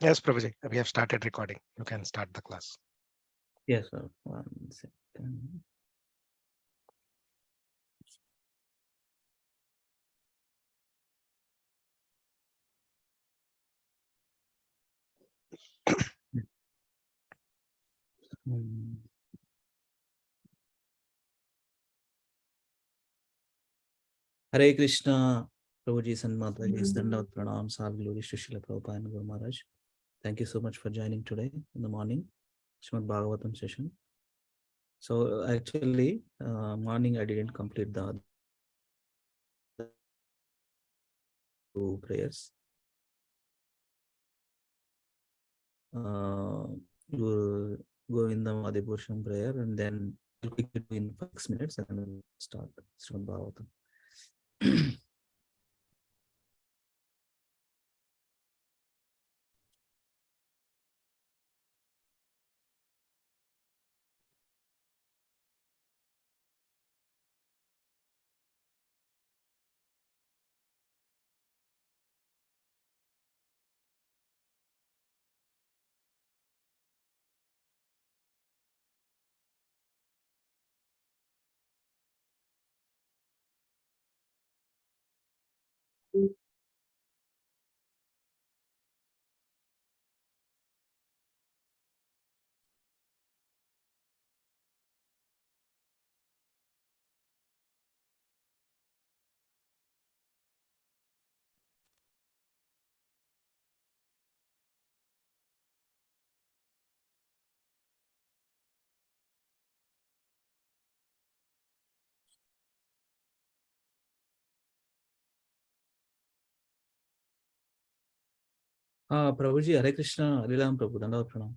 Yes, Prabhuji, we have started recording. You can start the class. Yes, sir. 1 second. Hare Krishna, Prabhuji and Mataji, Dandavat Pranam, Sal Glory, Srila Prabhupada and Guru Maharaj. Thank you so much for joining today in the morning, Srimad Bhagavatam session. So actually, morning I didn't complete the two prayers. Guru Govindam Adipurusham prayer, and then we'll quickly do in 6 minutes and then we'll start Srimad Bhagavatam. Prabhuji, Hare Krishna, Lilananda Prabhu, Dandavat Pranam.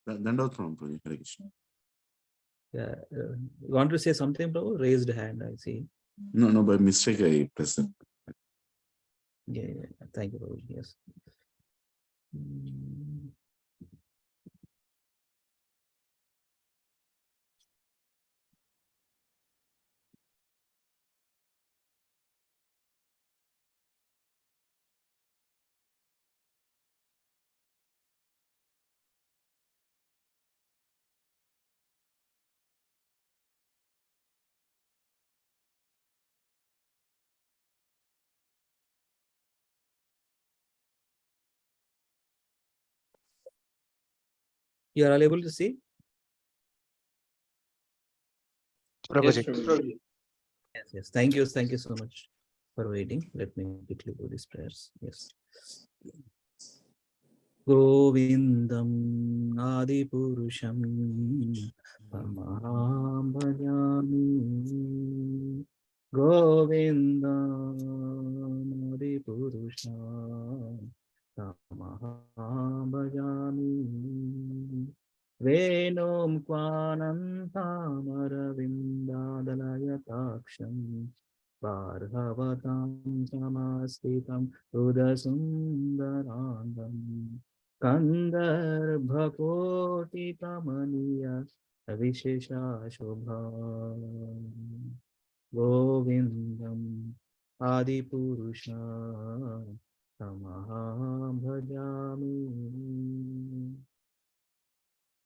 Dandavat Pranam, Prabhuji, Hare Krishna. Yeah, you want to say something, Prabhu? Raised hand, I see. No, by mistake I pressed it. Yeah. Thank you, Prabhuji. Yes. You are all able to see? Prabhuji. Yes. Thank you so much for waiting. Let me quickly do these prayers. Yes. Govindam Adipurusham Tamaham Bhajami. Govindam Adipurusham Tamaham Bhajami. Venum Kwanantam Aravindadalayakaksham Bhargavatam Samastitam Udasundarandam Kandarbhakoti-kamaniya Vishesha-shobha Govindam Adipurusha Tamaham Bhajami.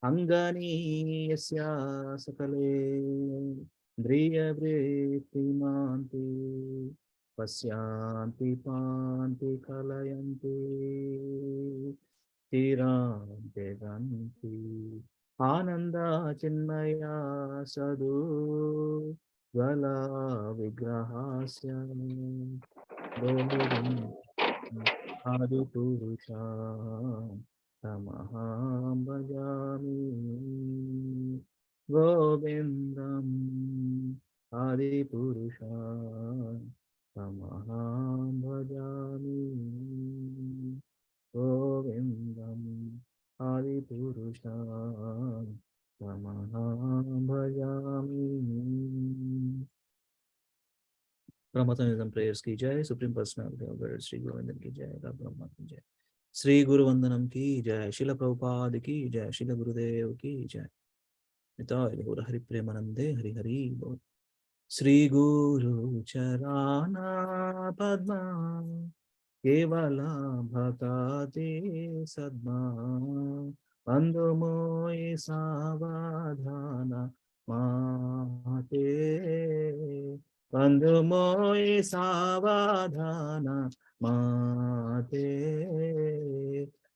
Angani yasya sakale Driyavrittimanti Pasyanti panti kalayanti Tirante ganti Ananda chinmaya sadhu Vala vigrahasya Govindam Adipurusha Tamaham Bhajami. Govindam Adipurusha Tamaham Bhajami. Govindam Adipurusha Tamaham Bhajami. Brahmanism prayers ki jai, Supreme Personality of God, Shri Govindan ki jai, Brahma ki jai. Shri Guru Vandanam ki jai, Srila Prabhupada ki jai, Srila Gurudev ki jai. Nitai Gaura Hari Premanande, Hari Hari Bol. Shri Guru Charana Padma Kevala Bhakati Sadma Bandhu Mohi Savadhana Mate Bandhu Mohi Savadhana Mate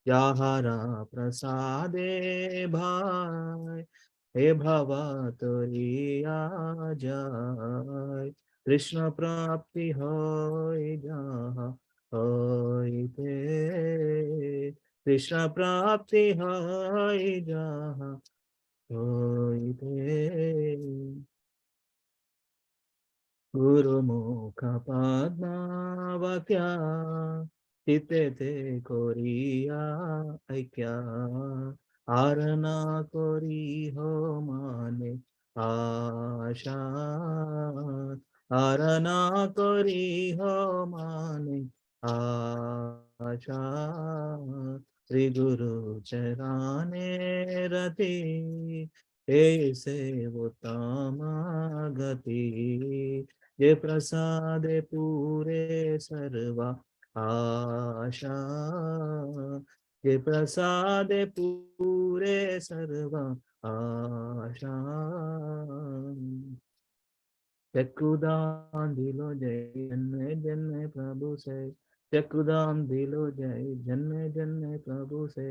Yahara Prasade Bhai हे भवा तोरी आ जाय कृष्ण प्राप्ति होय जहाँ होय ते कृष्ण प्राप्ति होय जहाँ होय ते गुरुमुख पद्मावक्या चित्ते ते कोरिया ऐक्या आरना कोरी हो माने आशा आरना कोरी हो माने आशा श्री गुरु चराने रति ऐसे वो गति ये प्रसाद पूरे सर्वा आशा ये प्रसाद पूरे सर्वा आशा चक्रुदान दिलो जय जन्मे जन्मे प्रभु से चक्रुदान दिलो जय जन्मे जन्मे प्रभु से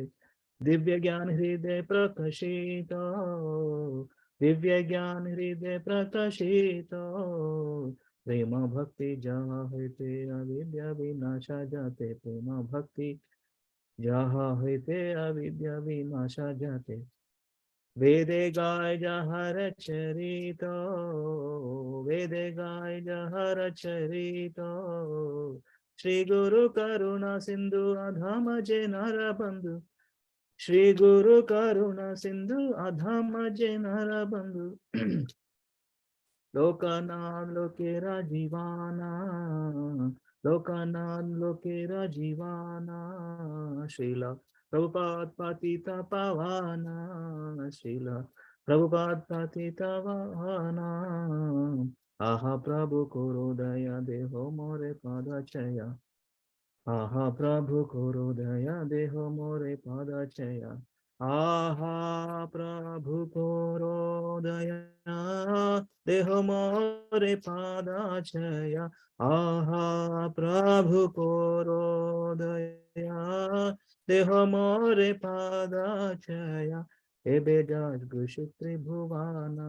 दिव्य ज्ञान हृदय प्रकाशित दिव्य ज्ञान हृदय प्रकाशित प्रेम भक्ति जहाँ होते अविद्या विनाशा जाते प्रेम भक्ति जहाँ होते अविद्या विनाशा जाते वेदे गाय जहर चरित वेदे गाय जहर चरित श्री गुरु करुणा सिंधु अधम जे नर बंधु श्री गुरु करुणा सिंधु अधम जे नर बंधु लोकानां लोकेरा जीवाना लोकानां लोकेरा जीवाना श्रीला प्रभुपाद पतिता पावाना श्रीला प्रभुपाद पतिता पावाना आहा प्रभु करो दया देहो मोरे पादचया आहा प्रभु करो दया देहो मोरे पादचया आहा प्रभु करो दया देहो मोरे पादचया आहा प्रभु करो दया देहो मोरे पादचया एबे जग त्रिभुवाना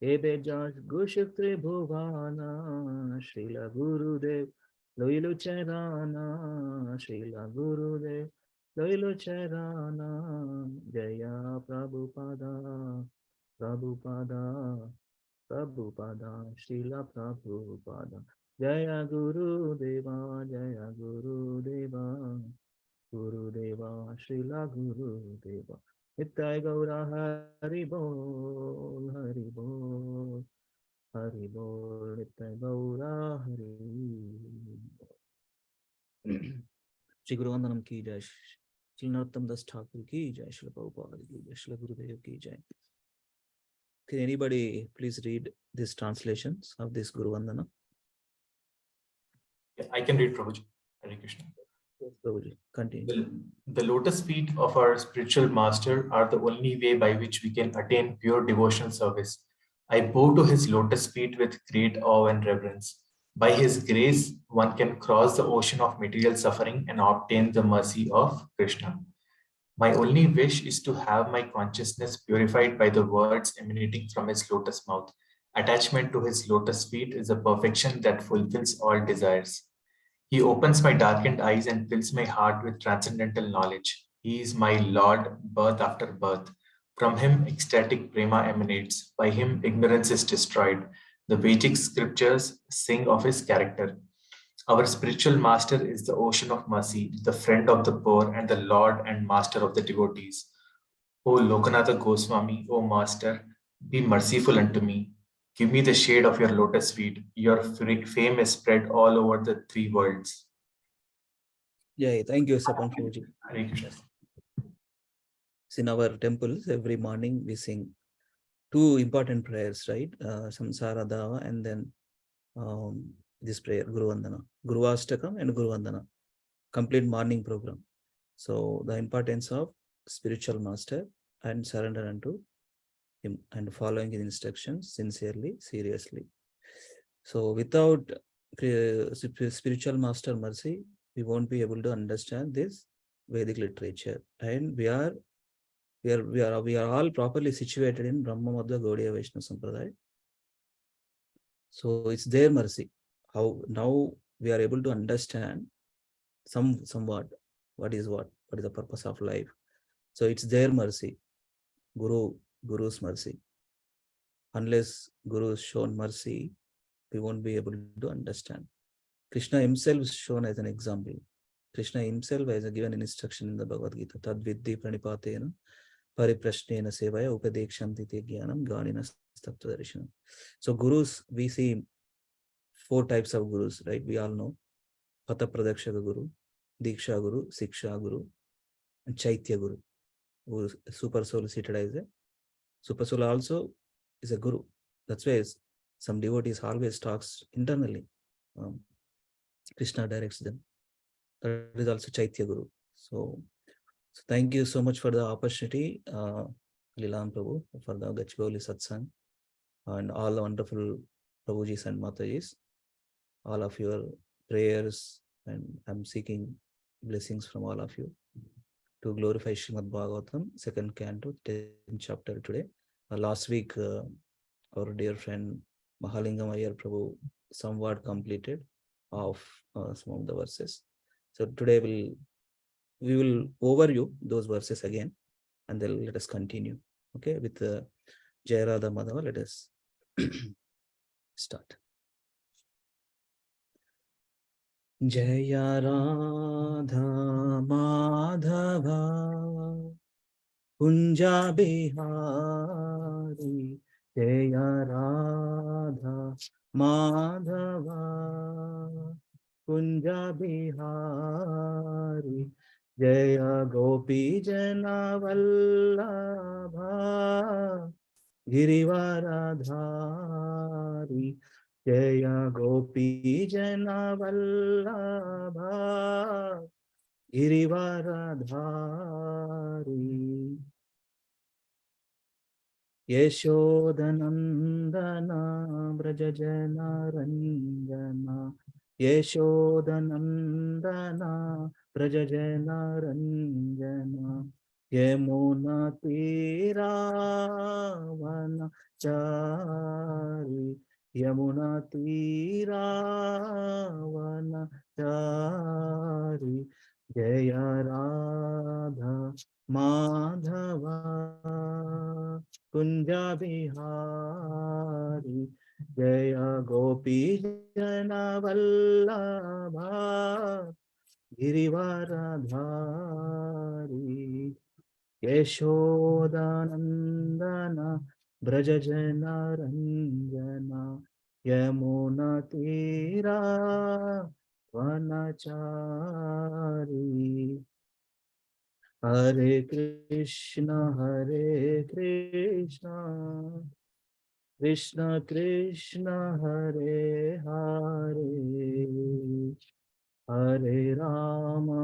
एबे जग त्रिभुवाना श्रीला गुरुदेव लोइलु चराना श्रीला गुरुदेव लोइलु चराना जया प्रभुपादा प्रभुपादा प्रभुपादा श्रीला प्रभुपादा जया गुरुदेवा गुरुदेवा श्रीला गुरुदेवा नित्य गौरा हरि बोल नित्य गौरा हरि श्री गुरु वंदनम की जय श्री नरोत्तम दास ठाकुर की जय श्री प्रभुपाद की जय श्री गुरुदेव की जय Can anybody please read these translations of this Guru Vandana? Yeah, I can read, Prabhuji. Hare Krishna. Yes, Prabhuji, continue. The lotus feet of our spiritual master are the only way by which we can attain pure devotional service. I bow to his lotus feet with great awe and reverence. By his grace, one can cross the ocean of material suffering and obtain the mercy of Krishna. My only wish is to have my consciousness purified by the words emanating from his lotus mouth. Attachment to his lotus feet is a perfection that fulfills all desires. He opens my darkened eyes and fills my heart with transcendental knowledge. He is my Lord, birth after birth. From him, ecstatic prema emanates. By him, ignorance is destroyed. The Vedic scriptures sing of his character. Our spiritual master is the ocean of mercy, the friend of the poor, and the Lord and master of the devotees. O Lokanatha Goswami, O master, be merciful unto me. Give me the shade of your lotus feet. Your fame is spread all over the three worlds. Yeah, thank you, Sapan Prabhuji. Hare Krishna. In our temples, every morning we sing two important prayers, right? Samsara Dava and then this prayer, Guru Vandana, Guru Ashtakam and Guru Vandana, complete morning program. So the importance of spiritual master and surrender unto him and following his instructions sincerely, seriously. So without spiritual master mercy, we won't be able to understand this Vedic literature. And we are all properly situated in Brahma Madhva Gaudiya Vaishnava Sampradaya. So it's their mercy. How now we are able to understand somewhat what is the purpose of life. So it's their mercy, Guru's mercy. Unless Guru is shown mercy, we won't be able to understand. Krishna himself is shown as an example. Krishna himself has given an instruction in the Bhagavad Gita. Tad viddhi pranipatena pariprashnena sevaya upadekshanti te jnanam ganina stapta darshanam. So gurus, we see 4 types of gurus, right? We all know. Pata Pradakshaka Guru, Diksha Guru, Siksha Guru, and Chaitya Guru, who is super soul seated as a super soul also is a guru. That's why some devotees always talks internally. Krishna directs them. That is also Chaitya Guru. So thank you so much for the opportunity, Lilananda Prabhu, for the Gachibowli Satsang, and all the wonderful Prabhujis and Matajis, all of your prayers, and I'm seeking blessings from all of you to glorify Srimad Bhagavatam, 2nd Canto, 10th chapter today. Last week, our dear friend Mahalingam Iyer Prabhu somewhat completed of some of the verses. So today we will overview those verses again, and then let us continue. Okay, with Jai Radha Madhava, let us start. Jaya Radha Madhava Kunja Bihari, Jaya Radha Madhava Kunja Bihari, Jaya Gopi Jana Vallabha Girivaradhari, Jaya Gopi Jana Vallabha Girivaradhari. Yeshodanandana Brajajana Ranjana, Yeshodanandana Brajajana Ranjana, Yamuna Tiravana Chari, Yamuna Tiravana Chari, Jaya Radha Madhava Kunja Bihari, Jaya Gopi Jana Vallabha Girivaradhari, Yeshodanandana Brajajana Ranjana, Yamuna Tira Vanachari. Hare Krishna, Krishna Krishna, Hare Hare, Hare Rama,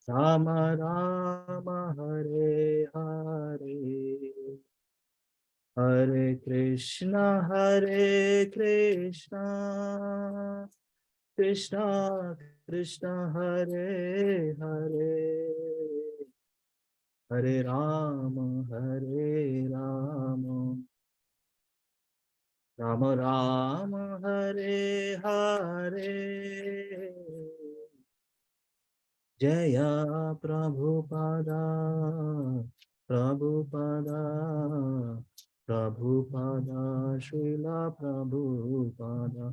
Rama Rama, Hare Hare, Hare Krishna, Krishna Krishna, Hare Hare, Hare Rama, Rama Rama, Hare Hare. Jaya Prabhupada, Prabhupada, Prabhupada, Srila Prabhupada.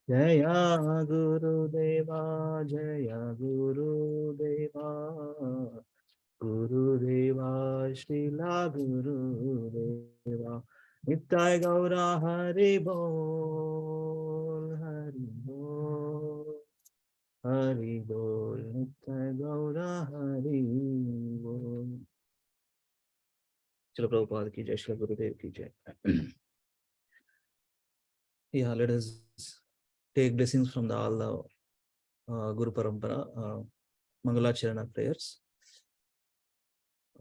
Jaya Guru Deva, Jaya Guru Deva, Guru Deva, Srila Guru Deva. Nitya Gaura Hari Bol, Hari Bol. Hari Bol, Nitya Gaura Hari Bol. Srila Prabhupada ki jai, Srila Gurudev ki jai. Yeah, let us take blessings from all the Guru Parampara, Mangalacharana prayers.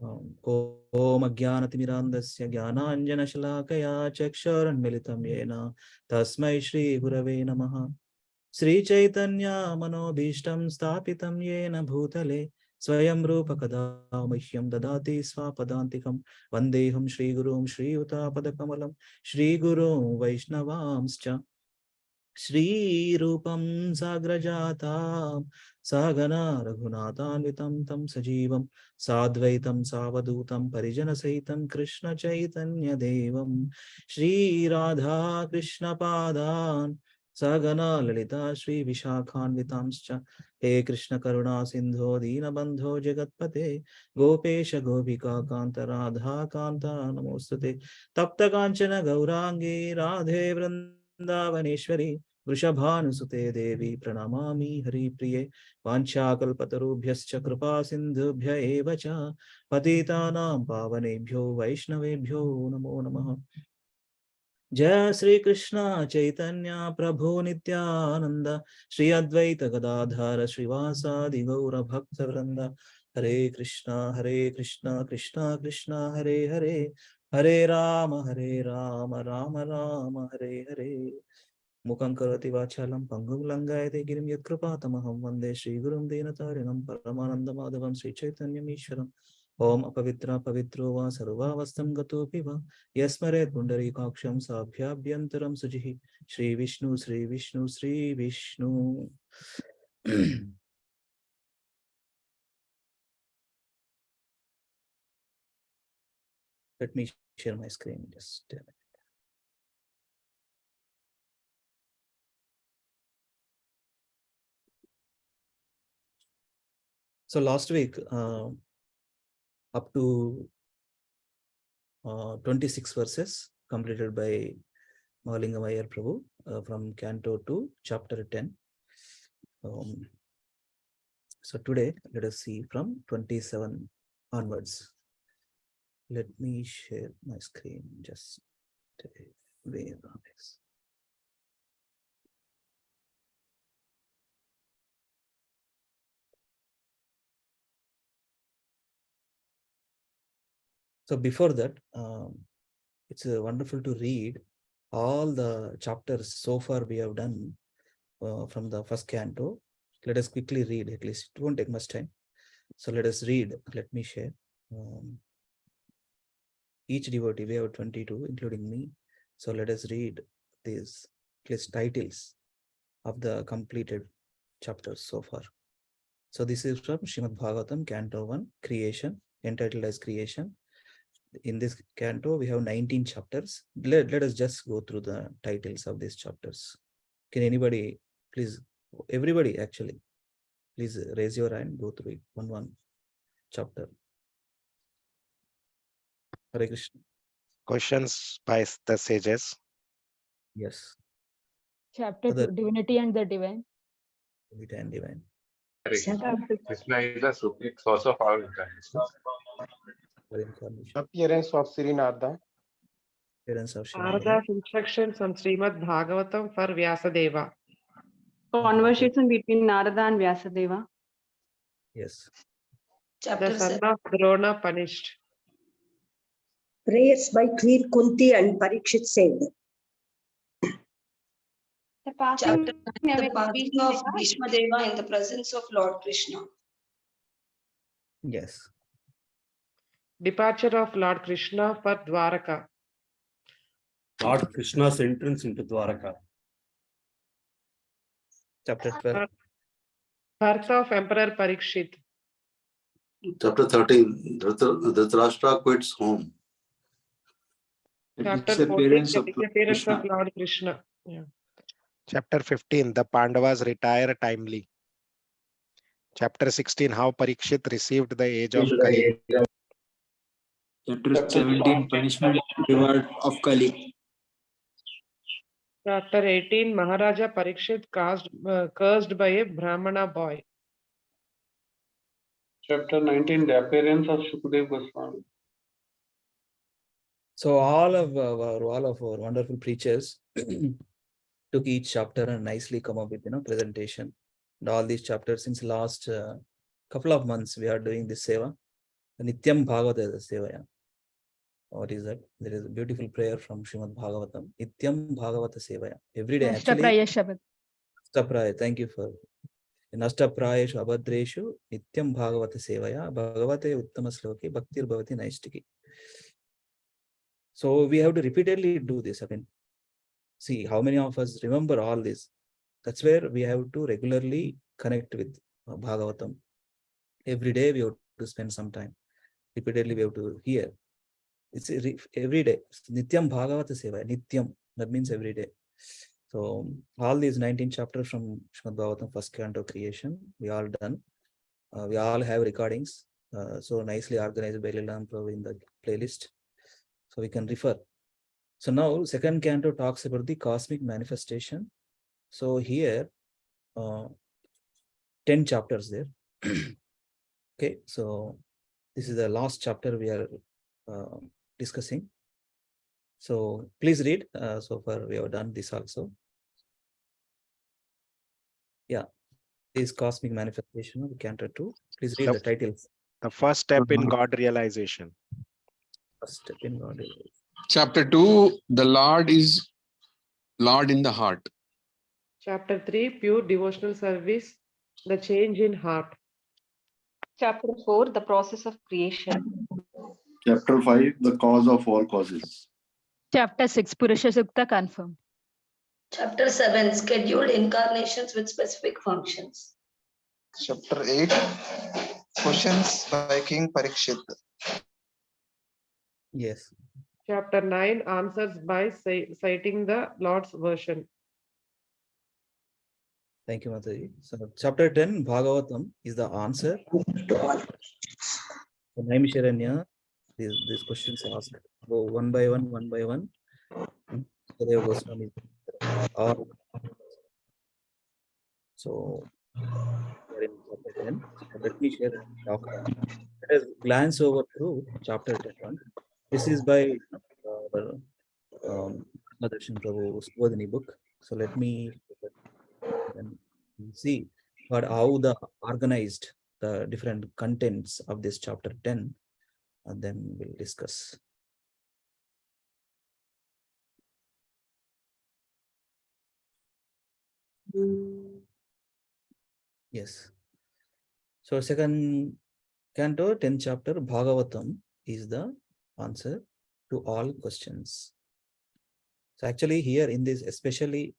Om Ajnanatimirandasya Jnananjanashalakaya Chakshurunmilitam Yena Tasmai Shri Gurave Namaha. Sri Chaitanya Manobhishtam Stapitam Yena Bhutale Swayam Rupa Kada Mahyam Dadati Swapadantikam Vandeham Shri Gurum Shri Utapadakamalam Shri Gurum Vaishnavamscha Shri Rupam Sagrajatam Sagana Raghunathanvitam Tam Sajivam Sadvaitam Savadutam Parijana Saitam Krishna Chaitanya Devam Shri Radha Krishna Padan Sagana Lalita Shri Vishakhanvitamscha He Krishna Karuna Sindho Dinabandho Jagatpate Gopesha Gopika Kanta Radha Kanta Namostate Tapta Kanchana Gaurangi Radhe Vrindavaneshwari Vrishabhanusute Devi Pranamami Hari Priye Vanchakalpatarubhyascha Kripa Sindhubhya eva cha Patitanam Pavanebhyo Vaishnavebhyo Namo Namaha. Jai Sri Krishna Chaitanya Prabhu Nityananda Shri Advaita Gadadhara Srivasadi Gaura Bhakta Vrinda Hare Krishna Krishna Krishna Hare Hare Hare Rama Rama Rama Hare Hare Mukhaṁ karoti vācālam pangum langayate girim yatkrupatamaham vande Shri Gurum Dinatarinam Paramananda Sri Chaitanyam Ishwaram Om apavitra pavitro va sarvavastam gatopi va yasmaret pundarikaksham sabhyabhyantaram sujihi Shri Vishnu Shri Vishnu Shri Vishnu. Let me share my screen just a minute. So last week up to 26 verses completed by Mahalingam Iyer Prabhu from Canto 2, chapter 10. So today, let us see from 27 onwards. Let me share my screen just where on this. So before that, it's wonderful to read all the chapters so far we have done from the first canto. Let us quickly read, at least it won't take much time. So let us read. Let me share. Each devotee, we have 22, including me. So let us read these titles of the completed chapters so far. So this is from Srimad Bhagavatam, Canto 1, Creation, entitled as Creation. In this canto, we have 19 chapters. Let us just go through the titles of these chapters. Can anybody, please, everybody actually, please raise your hand, go through it, one chapter. Hare Krishna. Questions by the sages. Yes. Chapter 2, Divinity and the Divine. Divinity and Divine. Krishna is the supreme source of our incarnation. Appearance of Sri Narada. Appearance of Shri Narada's instructions on Srimad Bhagavatam for Vyasadeva. Conversation between Narada and Vyasadeva. Yes. The son of Drona punished. Prayers by Queen Kunti and Parikshit said. The passing of Bhishma Deva in the presence of Lord Krishna. Yes. Departure of Lord Krishna for Dwaraka. Lord Krishna's entrance into Dwaraka. Chapter 12. Birth of Emperor Parikshit. Chapter 13, Dhritarashtra quits home. Chapter 14, the disappearance of Lord Krishna. Yeah. Chapter 15, the Pandavas retire timely. Chapter 16, how Parikshit received the age of Kali. Chapter 17, punishment reward of Kali. Chapter 18, Maharaja Parikshit cursed by a Brahmana boy. Chapter 19, the appearance of Shukadeva Goswami. So all of our wonderful preachers took each chapter and nicely come up with presentation. And all these chapters since last couple of months we are doing this seva. Nityam Bhagavata Seva. Yeah. What is that? There is a beautiful prayer from Srimad Bhagavatam. Nityam Bhagavata Seva. Yeah. Every day actually. Ashtapraya. Thank you for Nashtaprayeshu abhadreshu Nityam Bhagavata Sevaya Bhagavate Uttama Sloki Bhaktir Bhavati Naistiki. So we have to repeatedly do this. I mean, see how many of us remember all this. That's where we have to regularly connect with Bhagavatam. Every day we have to spend some time. Repeatedly we have to hear. It's every day. Nityam Bhagavata Seva. Nityam. That means every day. So all these 19 chapters from Srimad Bhagavatam, first canto creation, we all done. We all have recordings. So nicely organized by Lilananda Prabhu in the playlist. So we can refer. So now second canto talks about the cosmic manifestation. So here 10 chapters there. Okay, so this is the last chapter we are discussing. So please read. So far we have done this also. Yeah, this cosmic manifestation of Canto 2. Please read the titles. The first step in God realization. First step in God realization. Chapter 2, the Lord is Lord in the heart. Chapter 3, pure devotional service, the change in heart. Chapter 4, the process of creation. Chapter 5, the cause of all causes. Chapter 6, Purusha Sukta confirmed. Chapter 7, scheduled incarnations with specific functions. Chapter 8, questions by King Parikshit. Yes. Chapter 9, answers by citing the Lord's version. Thank you, Mataji. So chapter 10, Bhagavatam, is the answer to all. So Naimisharanya, these questions are asked. Go one by one. So we're in chapter 10. So let me share a talk. Let us glance over through chapter 10. This is by Madarshan Prabhu's Vodhini book. So let me see how the organized the different contents of this chapter 10, and then we'll discuss. Yes. So second canto, 10th chapter, Bhagavatam is the answer to all questions. So actually here in this, especially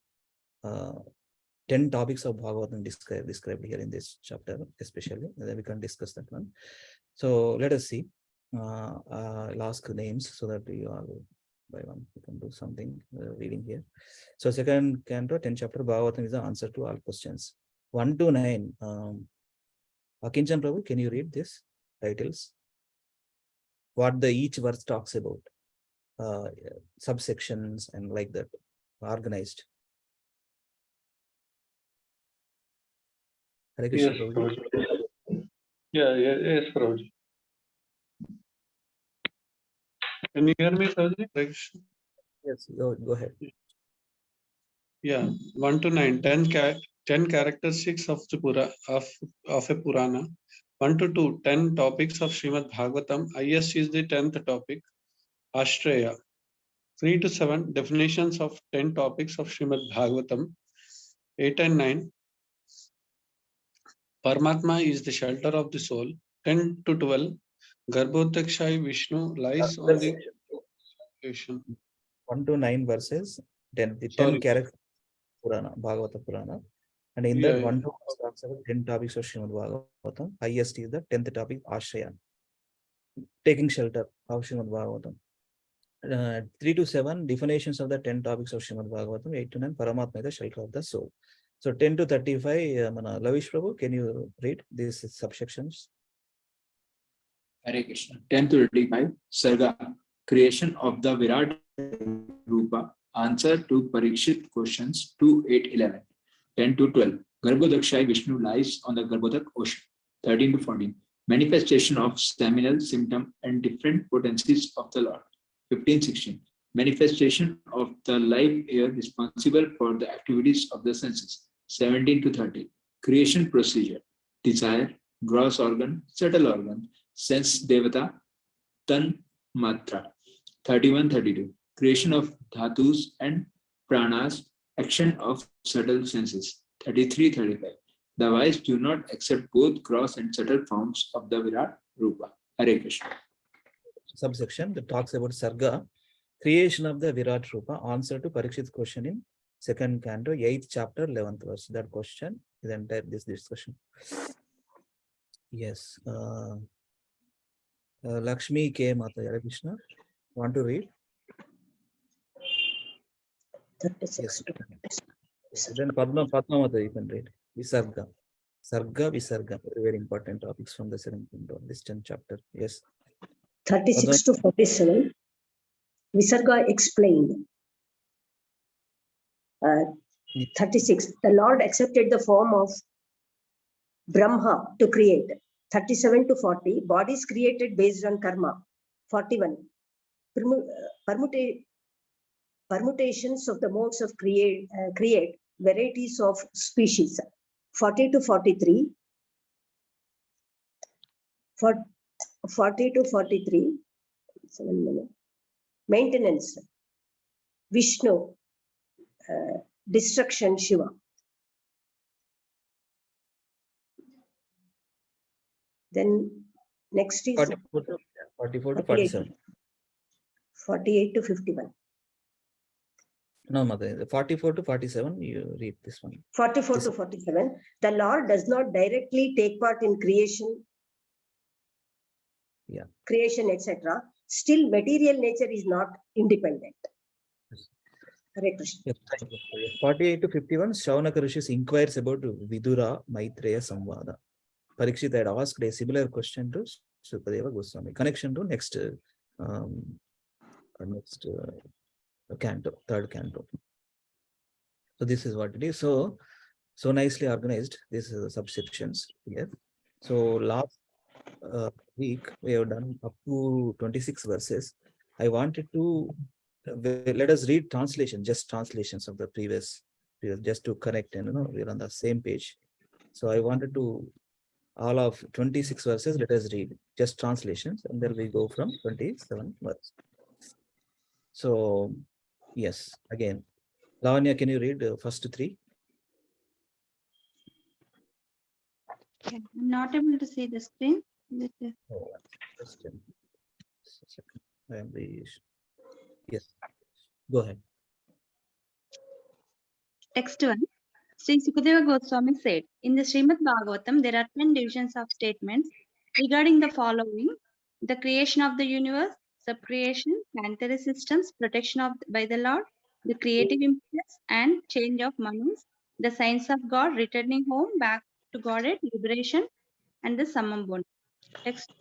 10 topics of Bhagavatam described here in this chapter, especially, and then we can discuss that one. So let us see. I'll ask names so that we all by one we can do something reading here. So second canto, 10th chapter, Bhagavatam is the answer to all questions. 1 to 9. Akinchan Prabhu, can you read this titles? What each verse talks about, subsections and like that, organized. Hare Krishna, Yes, Prabhuji. Yes, Prabhuji. Can you hear me, Prabhuji? Yes, go ahead. Yeah, 1 to 9, 10 characteristics of the of a Purana. 1 to 2, 10 topics of Srimad Bhagavatam. Highest is the 10th topic, Ashtraya. 3 to 7, definitions of 10 topics of Srimad Bhagavatam. 8 and 9, Paramatma is the shelter of the soul. 10 to 12, Garbhodakshay Vishnu lies on the ocean. 1 to 9 verses, 10 characters Purana, Bhagavata Purana. And in that 1 to 1 talks about 10 topics of Srimad Bhagavatam. Highest is the 10th topic, Ashraya, taking shelter of Srimad Bhagavatam. 3 to 7, definitions of the 10 topics of Srimad Bhagavatam. 8 to 9, Paramatma is the shelter of the soul. So 10 to 35, Lavish Prabhu, can you read these subsections? Hare Krishna. 10 to 35, Sarga, creation of the Virat Rupa, answer to Parikshit questions 2, 8, 11. 10 to 12, Garbhodakshay Vishnu lies on the Garbhodak ocean. 13 to 14, manifestation of seminal symptom and different potencies of the Lord. 15:16. Manifestation of the live air responsible for the activities of the senses. 17 to 30. Creation procedure. Desire, gross organ, subtle organ, sense devata, tan matra. 31-32. Creation of dhatus and pranas, action of subtle senses. 33-35. The wise do not accept both gross and subtle forms of the Virat Rupa. Hare Krishna. Subsection that talks about Sarga, creation of the Virat Rupa, answer to Parikshit's question in 2nd Canto, 8th chapter, 11th verse. That question is entire this discussion. Yes. Lakshmi K. Mata, Hare Krishna. Want to read? 36 Yes. to Then Padma Mata, you can read. Visarga. Sarga, Visarga. Very important topics from the 2nd Canto, this 10th chapter. Yes. 36 to 47. Visarga explained. 36. The Lord accepted the form of Brahma to create. 37 to 40. Bodies created based on karma. 41. Permutations of the modes of create varieties of species. 40 to 43. 40 to 43. 7 minutes. Maintenance. Vishnu. Destruction, Shiva. Then next is 44 to 47. 48 to 51. No, Mother. 44 to 47, you read this one. 44 to 47. The Lord does not directly take part in creation, etc. Still, material nature is not independent. Hare Krishna. Yes, 48 to 51, Shaunaka Rishis inquires about Vidura Maitreya Samvada. Parikshit had asked a similar question to Sukadeva Goswami. Connection to next canto, 3rd canto. So this is what it is. So nicely organized. These are the subsections here. So last week we have done up to 26 verses. I wanted to let us read translation, just translations of the previous, just to connect, and we're on the same page. So I wanted to all of 26 verses. Let us read just translations, and then we go from 27 verses. So yes, again, Lavanya, can you read the first 3? Okay. I'm not able to see the screen. Oh, just a second. I am the yes. Go ahead. Text 1. Sri Sukadeva Goswami said, in the Srimad Bhagavatam, there are 10 divisions of statements regarding the following: the creation of the universe, subcreation, planetary systems, protection by the Lord, the creative impulse and change of manas, the science of God, returning home back to Godhead, liberation, and the summum bonum. Text.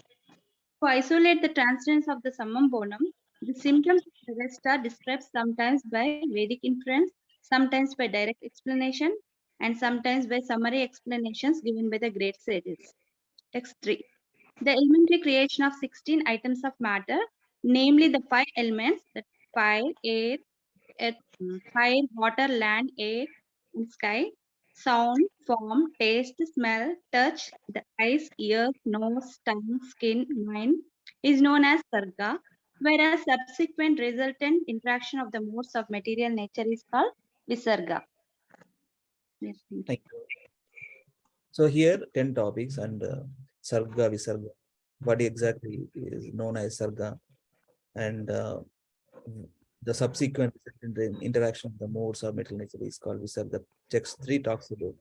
To isolate the transcendence of the summum bonum, the symptoms of the rest are described sometimes by Vedic inference, sometimes by direct explanation, and sometimes by summary explanations given by the great sages. Text 3. The elementary creation of 16 items of matter, namely the 5 elements, that fire, air, fire, water, land, air, and sky, sound, form, taste, smell, touch, the eyes, ears, nose, tongue, skin, mind, is known as sarga, whereas subsequent resultant interaction of the modes of material nature is called visarga. Yes, thank you. So here 10 topics, and sarga, visarga, what exactly is known as sarga, and the subsequent interaction of the modes of material nature is called visarga. Text 3 talks about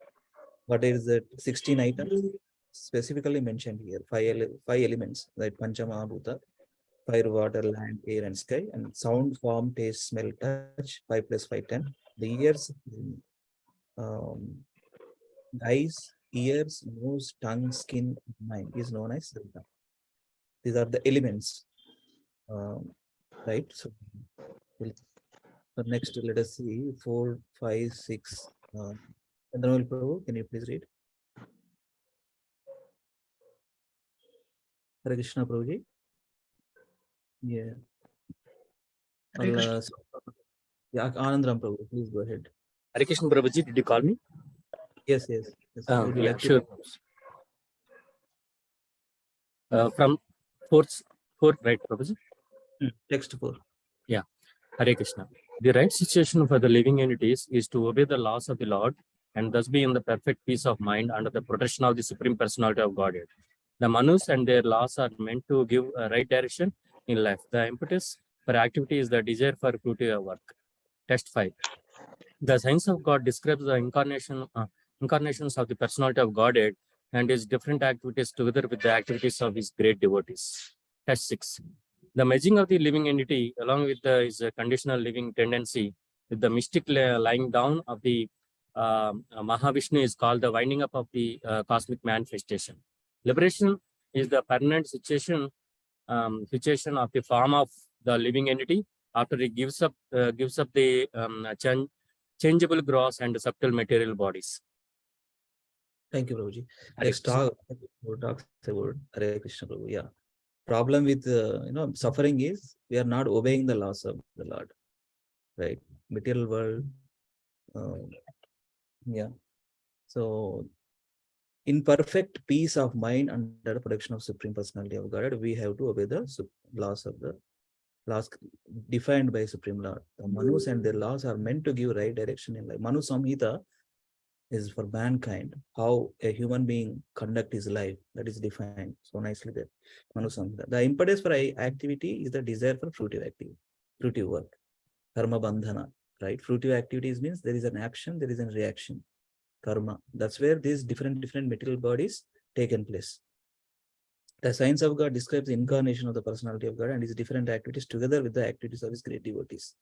what is it, 16 items specifically mentioned here, 5 elements, like Panchamahabhuta, fire, water, land, air, and sky, and sound, form, taste, smell, touch, 5 plus 5, 10. The ears, eyes, ears, nose, tongue, skin, mind is known as sarga. These are the elements, right? So next, let us see 4, 5, 6. Chandramali Prabhu, can you please read? Hare Krishna Prabhuji. Yeah. Yeah, Anandram Prabhu, please go ahead. Hare Krishna Prabhuji, did you call me? Yes. Would you Yeah, like to? sure. From fourth, right, Prabhuji? Text 4. Yeah. Hare Krishna. The right situation for the living entities is to obey the laws of the Lord and thus be in the perfect peace of mind under the protection of the Supreme Personality of Godhead. The Manus and their laws are meant to give a right direction in life. The impetus for activity is the desire for fruitive work. Text 5. The science of God describes the incarnations of the personality of Godhead and his different activities together with the activities of his great devotees. Text 6. The merging of the living entity along with his conditional living tendency with the mystic lying down of the Mahavishnu is called the winding up of the cosmic manifestation. Liberation is the permanent situation of the form of the living entity after it gives up the changeable gross and subtle material bodies. Thank you, Prabhuji. Next talks about Hare Krishna Prabhu. Yeah. Problem with suffering is we are not obeying the laws of the Lord, right? Material world. So in perfect peace of mind under the protection of Supreme Personality of God, we have to obey the laws defined by Supreme Lord. The Manus and their laws are meant to give right direction in life. Manu Samhita is for mankind, how a human being conduct his life. That is defined so nicely there. Manu Samhita. The impetus for activity is the desire for fruitive work. Karma bandhana, right? Fruitive activities means there is an action, there is a reaction. Karma. That's where these different material bodies taken place. The science of God describes the incarnation of the personality of God and his different activities together with the activities of his great devotees.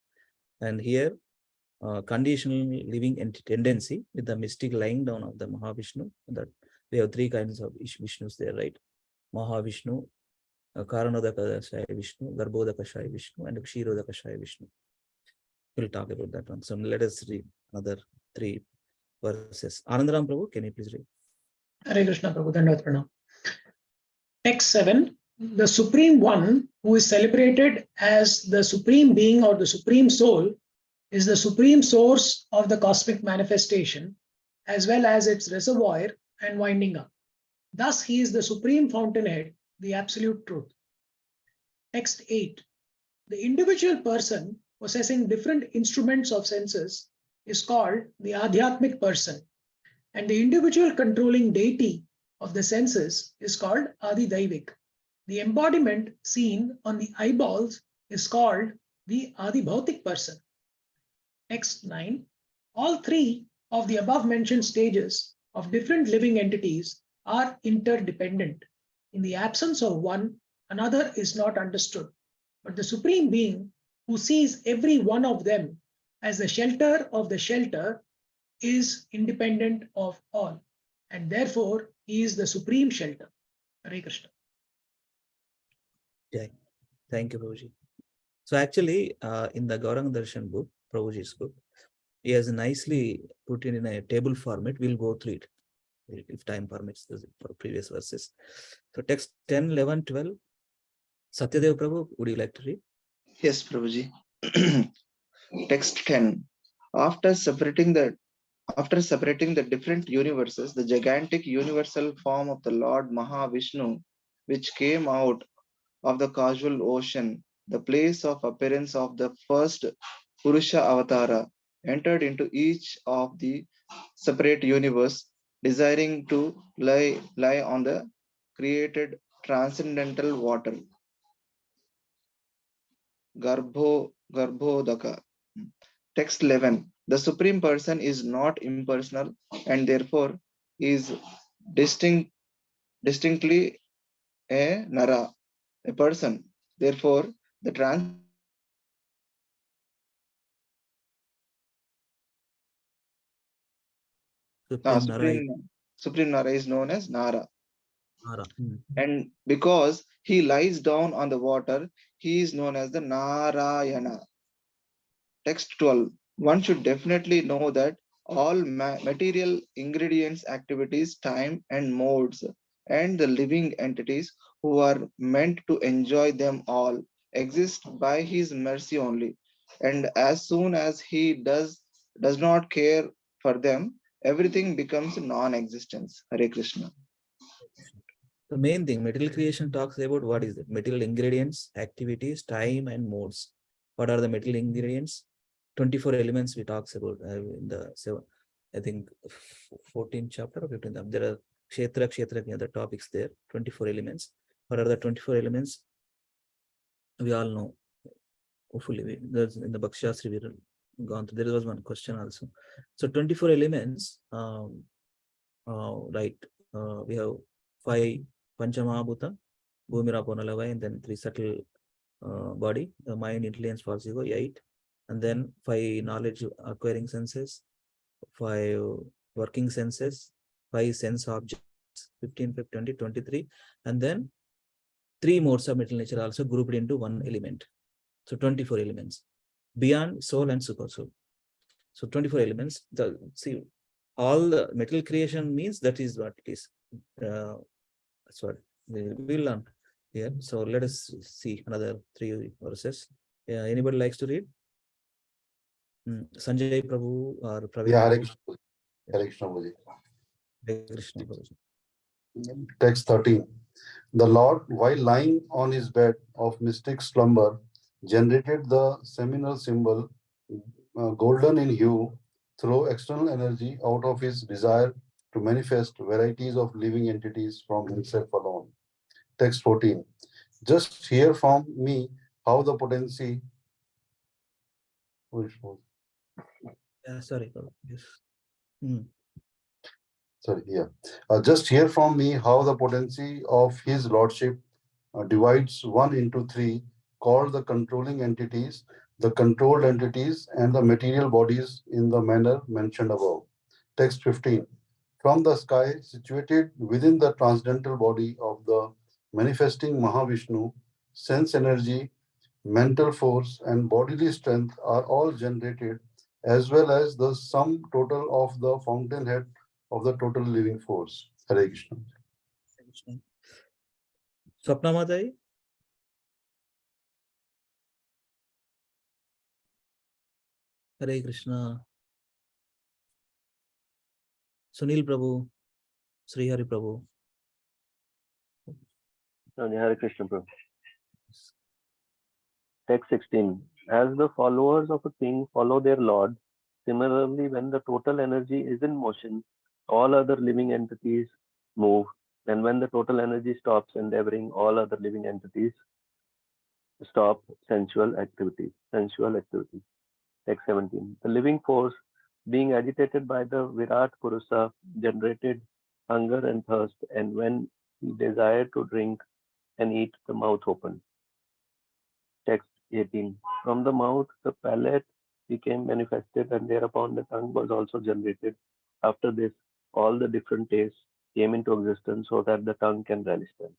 And here, conditional living tendency with the mystic lying down of the Mahavishnu. That we have three kinds of Vishnus there, right? Mahavishnu, Karanodakashaya Vishnu, Garbhodakashaya Vishnu, and Kshirodakashaya Vishnu. We'll talk about that one. So let us read another 3 verses. Anandaram Prabhu, can you please read? Hare Krishna Prabhu, Dandavat Pranam. Text 7. The Supreme One, who is celebrated as the Supreme Being or the Supreme Soul, is the supreme source of the cosmic manifestation, as well as its reservoir and winding up. Thus, he is the supreme fountainhead, the absolute truth. Text 8. The individual person possessing different instruments of senses is called the Adhyatmic person, and the individual controlling deity of the senses is called Adi Daivik. The embodiment seen on the eyeballs is called the Adi Bhautik person. Text 9. All 3 of the above mentioned stages of different living entities are interdependent. In the absence of one, another is not understood. But the Supreme Being, who sees every one of them as the shelter of the shelter, is independent of all, and therefore he is the supreme shelter. Hare Krishna. Yeah. Thank you, Prabhuji. So actually, in the Gauranga Darshan book, Prabhuji's book, he has nicely put it in a table format. We'll go through it if time permits for previous verses. So text 10, 11, 12. Satyadev Prabhu, would you like to read? Yes, Prabhuji. Text 10. After separating the different universes, the gigantic universal form of the Lord Mahavishnu, which came out of the causal ocean, the place of appearance of the first Purusha Avatara, entered into each of the separate universe, desiring to lie on the created transcendental water. Garbhodaka. Text 11. The Supreme Person is not impersonal and therefore is distinctly a Nara, a person. Therefore, the Supreme Nara is known as Nara. And because he lies down on the water, he is known as the Narayana. Text 12. One should definitely know that all material ingredients, activities, time, and modes, and the living entities who are meant to enjoy them all exist by his mercy only. And as soon as he does not care for them, everything becomes non-existence. Hare Krishna. The main thing, material creation talks about what is it? Material ingredients, activities, time, and modes. What are the material ingredients? 24 elements we talks about in the I think 14th chapter or 15th. There are Kshetra, other topics there. 24 elements. What are the 24 elements? We all know. Hopefully, there's in the Bhakshastri we gone through. There was one question also. So 24 elements. Right. We have 5 Panchamahabhuta, Bhumira Ponalavai, and then 3 subtle body, the mind, intelligence, false ego, 8, and then 5 knowledge acquiring senses, 5 working senses, 5 sense objects, 15, 20, 23, and then 3 modes of material nature also grouped into one element. So 24 elements beyond soul and super soul. So 24 elements. See, all the material creation means that is what it is. That's what we will learn here. So let us see another 3 verses. Anybody likes to read? Sanjay Prabhu or Praveen? Yeah, Hare Krishna Prabhuji. Hare Krishna Prabhuji. Text 13. The Lord, while lying on his bed of mystic slumber, generated the seminal symbol, golden in hue, through external energy out of his desire to manifest varieties of living entities from himself alone. Text 14. Just hear from me how the potency. Sorry. Yes. Sorry, yeah. Just hear from me how the potency of his lordship divides 1 into 3, called the controlling entities, the controlled entities, and the material bodies in the manner mentioned above. Text 15. From the sky, situated within the transcendental body of the manifesting Mahavishnu, sense energy, mental force, and bodily strength are all generated, as well as the sum total of the fountainhead of the total living force. Hare Krishna. Swapna Madai. Hare Krishna. Sunil Prabhu. Sri Hari Prabhu. Hare Krishna Prabhu. Text 16. As the followers of a king follow their lord, similarly, when the total energy is in motion, all other living entities move. And when the total energy stops endeavoring, all other living entities stop sensual activity. Text 17. The living force, being agitated by the Virat Purusa, generated hunger and thirst, and when he desired to drink and eat, the mouth opened. Text 18. From the mouth, the palate became manifested, and thereupon the tongue was also generated. After this, all the different tastes came into existence so that the tongue can relish them.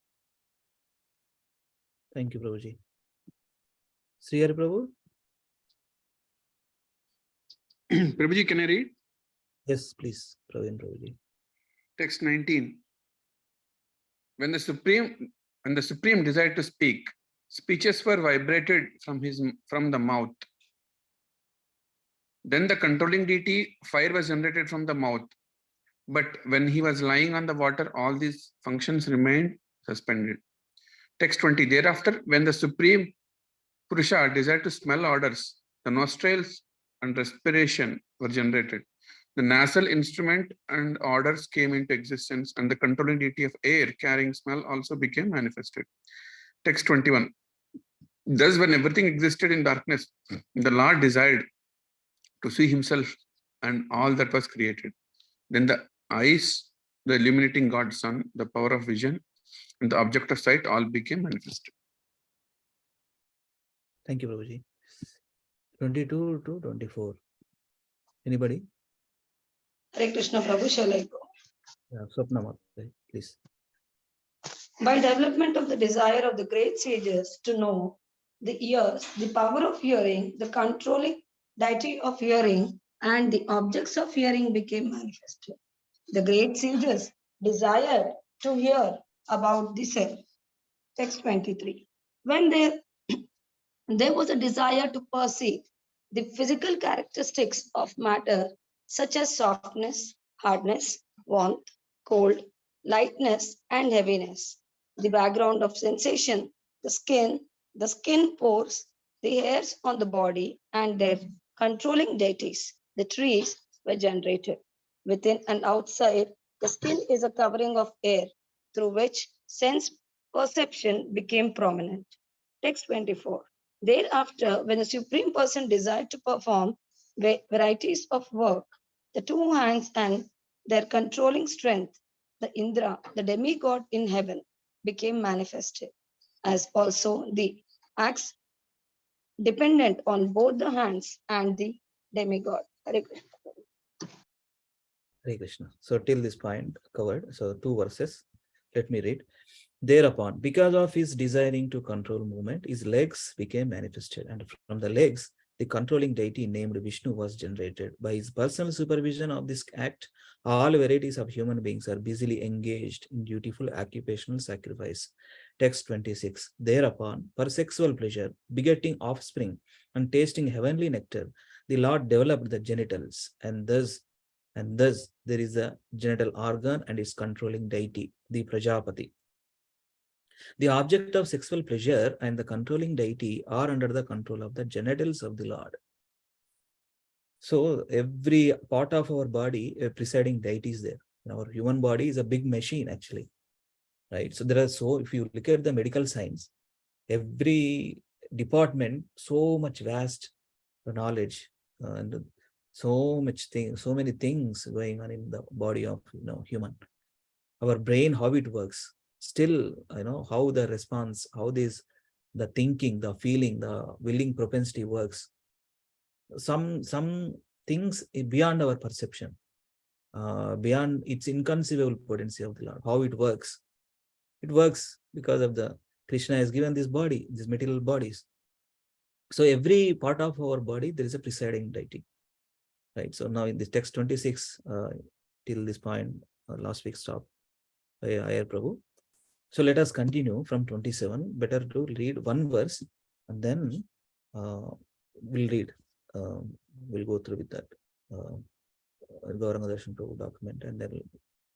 Thank you, Prabhuji. Sri Hari Prabhu? Prabhuji, can I read? Yes, please, Praveen Prabhuji. Text 19. When the Supreme desired to speak, speeches were vibrated from the mouth. Then the controlling deity, fire was generated from the mouth. But when he was lying on the water, all these functions remained suspended. Text 20. Thereafter, when the Supreme Purusha desired to smell odors, the nostrils and respiration were generated. The nasal instrument and odors came into existence, and the controlling deity of air carrying smell also became manifested. Text 21. Thus, when everything existed in darkness, the Lord desired to see himself and all that was created. Then the eyes, the illuminating God's Son, the power of vision, and the object of sight all became manifested. Thank you, Prabhuji. 22 to 24. Anybody? Hare Krishna Prabhu, shall I go? Yeah, Swapna Madai, please. By development of the desire of the great sages to know the ears, the power of hearing, the controlling deity of hearing, and the objects of hearing became manifested. The great sages desired to hear about the self. Text 23. When there was a desire to perceive The physical characteristics of matter, such as softness, hardness, warmth, cold, lightness, and heaviness. The background of sensation, the skin pores, the hairs on the body, and their controlling deities, the trees, were generated. Within and outside, the skin is a covering of air through which sense perception became prominent. Text 24. Thereafter, when the Supreme Person desired to perform varieties of work, the two hands and their controlling strength, the Indra, the demigod in heaven, became manifested, as also the acts dependent on both the hands and the demigod. Hare Krishna. Hare Krishna. So till this point covered, so 2 verses, let me read. Thereupon, because of his desiring to control movement, his legs became manifested, and from the legs, the controlling deity named Vishnu was generated. By his personal supervision of this act, all varieties of human beings are busily engaged in dutiful occupational sacrifice. Text 26. Thereupon, for sexual pleasure, begetting offspring, and tasting heavenly nectar, the Lord developed the genitals, and thus there is a genital organ and its controlling deity, the Prajapati. The object of sexual pleasure and the controlling deity are under the control of the genitals of the Lord. So every part of our body, a presiding deity is there. Our human body is a big machine, actually, right? So if you look at the medical science, every department, so much vast knowledge and so many things going on in the body of human. Our brain, how it works, still how the response, how the thinking, the feeling, the willing propensity works. Some things beyond our perception, beyond its inconceivable potency of the Lord. How it works because of the Krishna has given this body, these material bodies. So every part of our body there is a presiding deity, right? So now in this text 26, till this point, last week stop. Hare Prabhu. So let us continue from 27. Better to read one verse and then we'll read. We'll go through with that Gauranga Darshan Prabhu document and then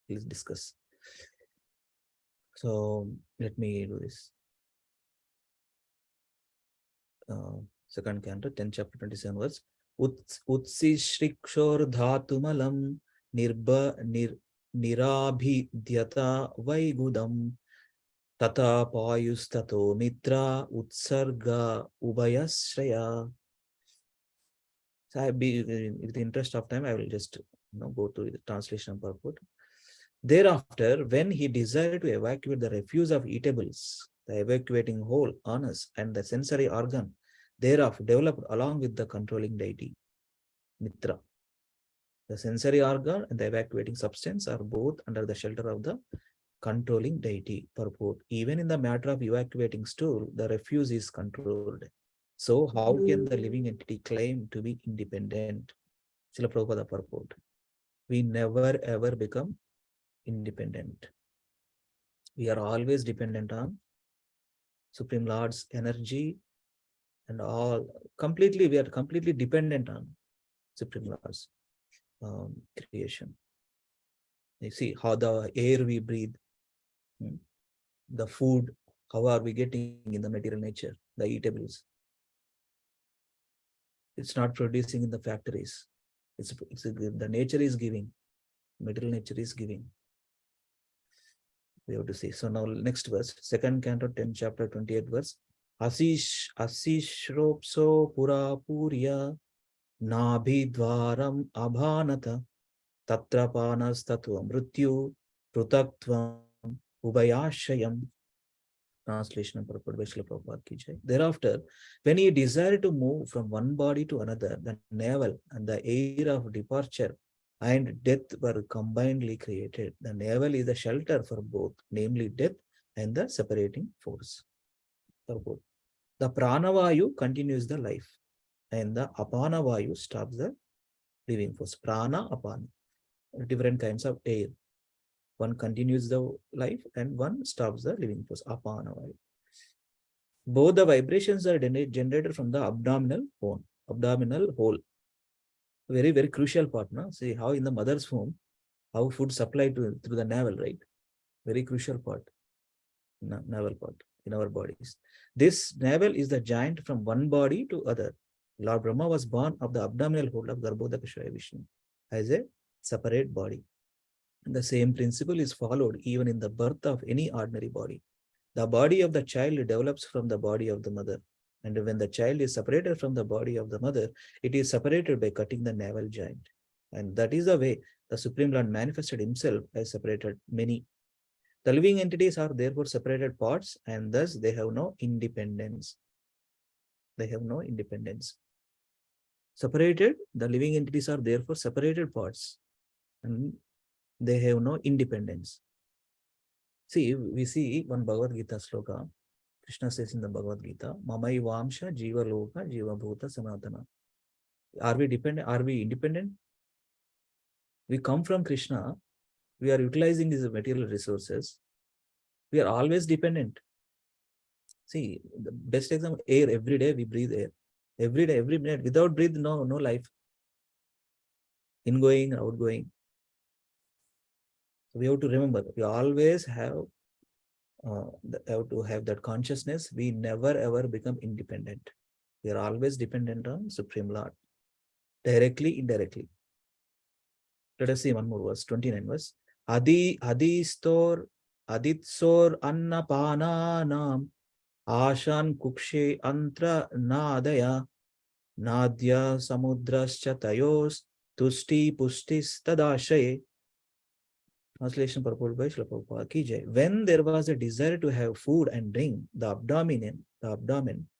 we'll discuss. So let me do this. Second canto, 10th chapter, 27 verse. Utsishrikkshor dhatumalam nirabhidyata vaigudam tata payustato mitra utsarga ubhayashraya. So with the interest of time, I will just go to the translation purport. Thereafter, when he desired to evacuate the refuse of eatables, the evacuating hole, anus, and the sensory organ thereof developed along with the controlling deity, Mitra. The sensory organ and the evacuating substance are both under the shelter of the controlling deity. Purport. Even in the matter of evacuating stool, the refuse is controlled. So how can the living entity claim to be independent? Srila Prabhupada purport. We never ever become independent. We are always dependent on Supreme Lord's energy and all. We are completely dependent on Supreme Lord's creation. You see how the air we breathe, the food, how are we getting in the material nature, the eatables. It's not producing in the factories. The nature is giving, material nature is giving. We have to see. So now next verse, second canto, 10th chapter, 28th verse. Asishropso pura purya nabhidvaram abhanata tatrapanas tatva mrityu prutatvam ubayashayam. Translation and purport by Srila Prabhupada ki jai. Thereafter, when he desired to move from one body to another, the navel and the air of departure and death were combinedly created. The navel is the shelter for both, namely death and the separating force. Purport. The pranavayu continues the life and the apanavayu stops the living force. Prana, apana, different kinds of air. One continues the life and one stops the living force. Apana. Both the vibrations are generated from the abdominal bone. abdominal hole. Very, very crucial part. No? See how in the mother's womb, how food supplied through the navel, right? Very crucial part. Navel part in our bodies. This navel is the giant from one body to other. Lord Brahma was born of the abdominal hole of Garbhodakashaya Vishnu as a separate body. And the same principle is followed even in the birth of any ordinary body. The body of the child develops from the body of the mother. And when the child is separated from the body of the mother, it is separated by cutting the navel joint. And that is the way the Supreme Lord manifested himself as separated many. The living entities are therefore separated parts, and thus they have no independence. They have no independence. Separated, the living entities are therefore separated parts, and they have no independence. See, we see one Bhagavad Gita sloka. Krishna says in the Bhagavad Gita, Mamai Vamsha Jiva Loka Jiva Bhuta Sanatana. Are we dependent? Are we independent? We come from Krishna. We are utilizing these material resources. We are always dependent. See, the best example, air. Every day we breathe air. Every day, every minute. Without breath, no life. Ingoing, outgoing. So we have to remember, we always have to have that consciousness. We never ever become independent. We are always dependent on Supreme Lord. Directly, indirectly. Let us see one more verse, 29 verse. Aditsor annapananam ashan kukshe antra nadaya nadya samudrascha tayos tusti pustis tadashaye. Translation purport by Srila Prabhupada ki jai. When there was a desire to have food and drink, the abdomen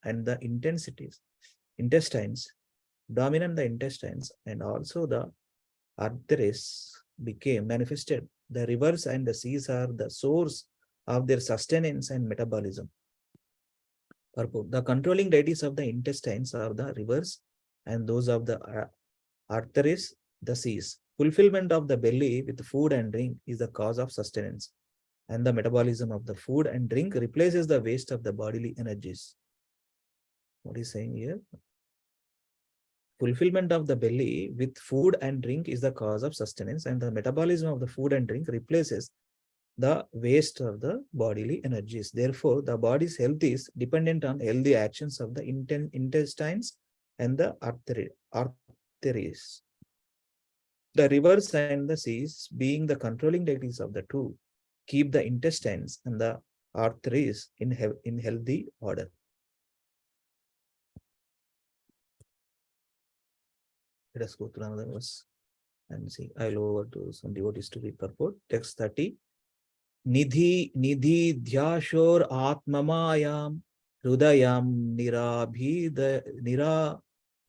and the intestines, and also the arteries became manifested. The rivers and the seas are the source of their sustenance and metabolism. Purport. The controlling deities of the intestines are the rivers, and those of the arteries, the seas. Fulfillment of the belly with food and drink is the cause of sustenance, and the metabolism of the food and drink replaces the waste of the bodily energies. What is saying here? Fulfillment of the belly with food and drink is the cause of sustenance, and the metabolism of the food and drink replaces the waste of the bodily energies. Therefore, the body's health is dependent on healthy actions of the intestines and the arteries. The rivers and the seas, being the controlling deities of the two, keep the intestines and the arteries in healthy order. Let us go through another verse and see. I'll over to some devotees to read purport. Text 30. Nidhi dhyashor atmamayam hrudayam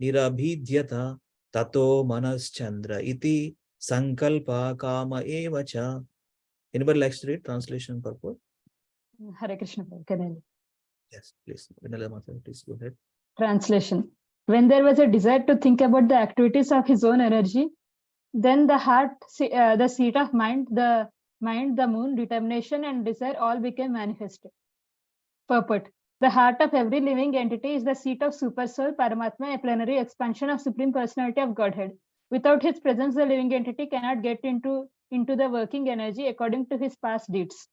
nirabhidyata tato manas chandra iti sankalpa kama evacha. Anybody likes to read translation purport? Hare Krishna. Can I? Yes, please. Please go ahead. Translation. When there was a desire to think about the activities of his own energy, then the heart, the seat of mind, the moon, determination, and desire all became manifested. Purport. The heart of every living entity is the seat of Supersoul, Paramatma, a plenary expansion of Supreme Personality of Godhead. Without his presence, the living entity cannot get into the working energy according to his past deeds.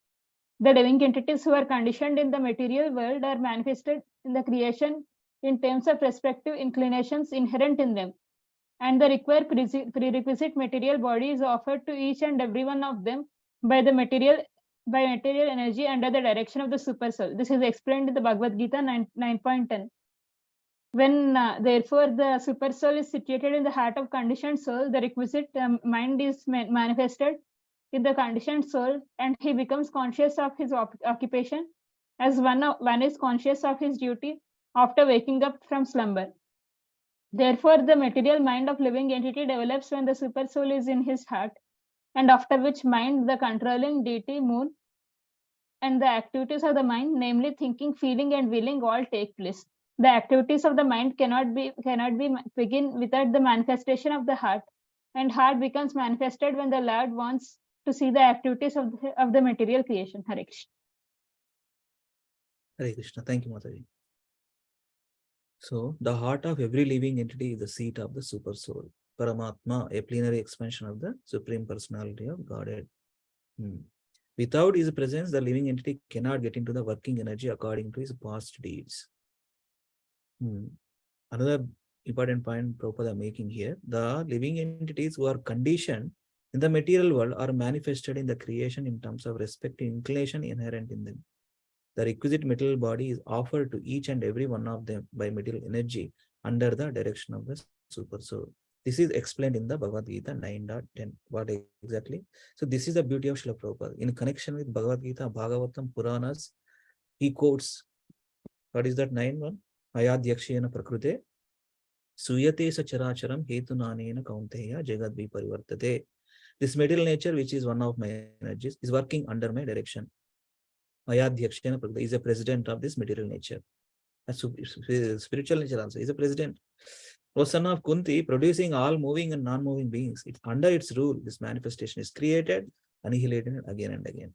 The living entities who are conditioned in the material world are manifested in the creation in terms of respective inclinations inherent in them, and the required prerequisite material body is offered to each and every one of them by material energy under the direction of the super soul. This is explained in the Bhagavad Gita 9.10. When therefore the super soul is situated in the heart of conditioned soul, the requisite mind is manifested in the conditioned soul, and he becomes conscious of his occupation as one is conscious of his duty after waking up from slumber. Therefore, the material mind of living entity develops when the super soul is in his heart, and after which mind, the controlling deity, moon, and the activities of the mind, namely thinking, feeling, and willing, all take place. The activities of the mind cannot begin without the manifestation of the heart, and heart becomes manifested when the Lord wants to see the activities of the material creation. Hare Krishna. Hare Krishna. Thank you, Mataji. So the heart of every living entity is the seat of the super soul, Paramatma, a plenary expansion of the Supreme Personality of Godhead. Without his presence, the living entity cannot get into the working energy according to his past deeds. Another important point Prabhupada making here, the living entities who are conditioned in the material world are manifested in the creation in terms of respect to inclination inherent in them. The requisite material body is offered to each and every one of them by material energy under the direction of the super soul. This is explained in the Bhagavad Gita 9.10. What exactly? So this is the beauty of Srila Prabhupada. In connection with Bhagavad Gita, Bhagavatam, Puranas, he quotes, what is that 9.1? Ayadhyakshena prakrute suyate sacharacharam hetunanena kaunteya jagadvi parivartate. This material nature, which is one of my energies, is working under my direction. Ayadhyakshena prakrute is a president of this material nature. Spiritual nature also is a president. O son of Kunti, producing all moving and non-moving beings. It's under its rule. This manifestation is created, annihilated again and again.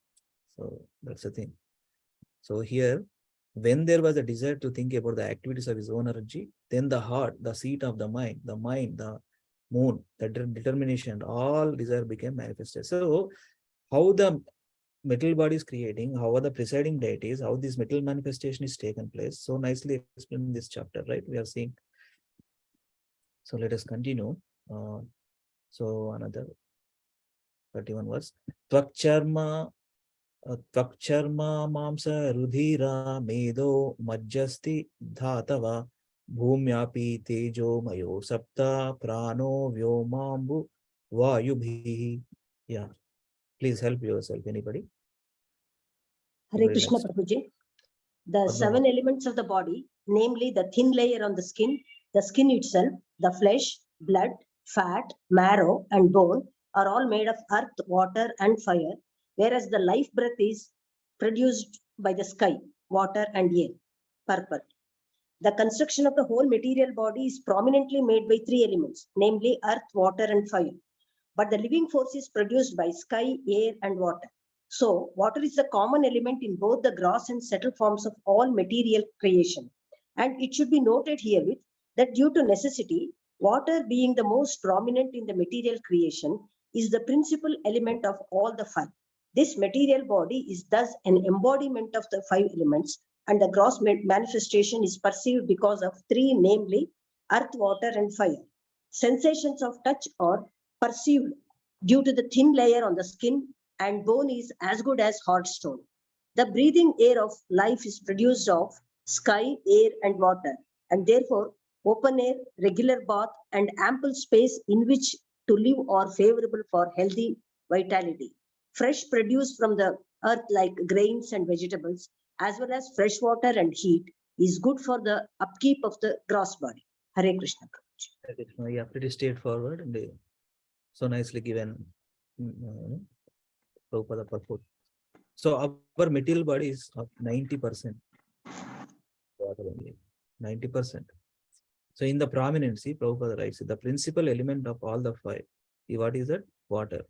So that's the thing. So here, when there was a desire to think about the activities of his own energy, then the heart, the seat of the mind, the moon, the determination, all desire became manifested. So how the metal body is creating, how are the presiding deities, how this metal manifestation is taken place. So nicely explained in this chapter, right? We are seeing. So let us continue. So another 31 verse. Tvakcharma mamsa rudhira medo majjasti dhatava bhumyapi tejo mayo sapta prano vyomambu vayubhi. Yeah, please help yourself. Anybody? Hare Krishna Prabhuji. The seven elements of the body, namely the thin layer on the skin itself, the flesh, blood, fat, marrow, and bone, are all made of earth, water, and fire, whereas the life breath is produced by the sky, water, and air. Purport. The construction of the whole material body is prominently made by three elements, namely earth, water, and fire. But the living force is produced by sky, air, and water. So, water is the common element in both the gross and subtle forms of all material creation. And it should be noted herewith that due to necessity, water being the most prominent in the material creation is the principal element of all the five. This material body is thus an embodiment of the five elements, and the gross manifestation is perceived because of three, namely earth, water, and fire. Sensations of touch are perceived due to the thin layer on the skin, and bone is as good as hard stone. The breathing air of life is produced of sky, air, and water, and therefore open air, regular bath, and ample space in which to live are favorable for healthy vitality. Fresh produce from the earth like grains and vegetables, as well as fresh water and heat, is good for the upkeep of the gross body. Hare Krishna. Hare Krishna. Yeah, pretty straightforward and so nicely given. Prabhupada purport. So our material body is 90% water only. 90%. So in the prominency, Prabhupada writes, the principal element of all the five, what is that? Water.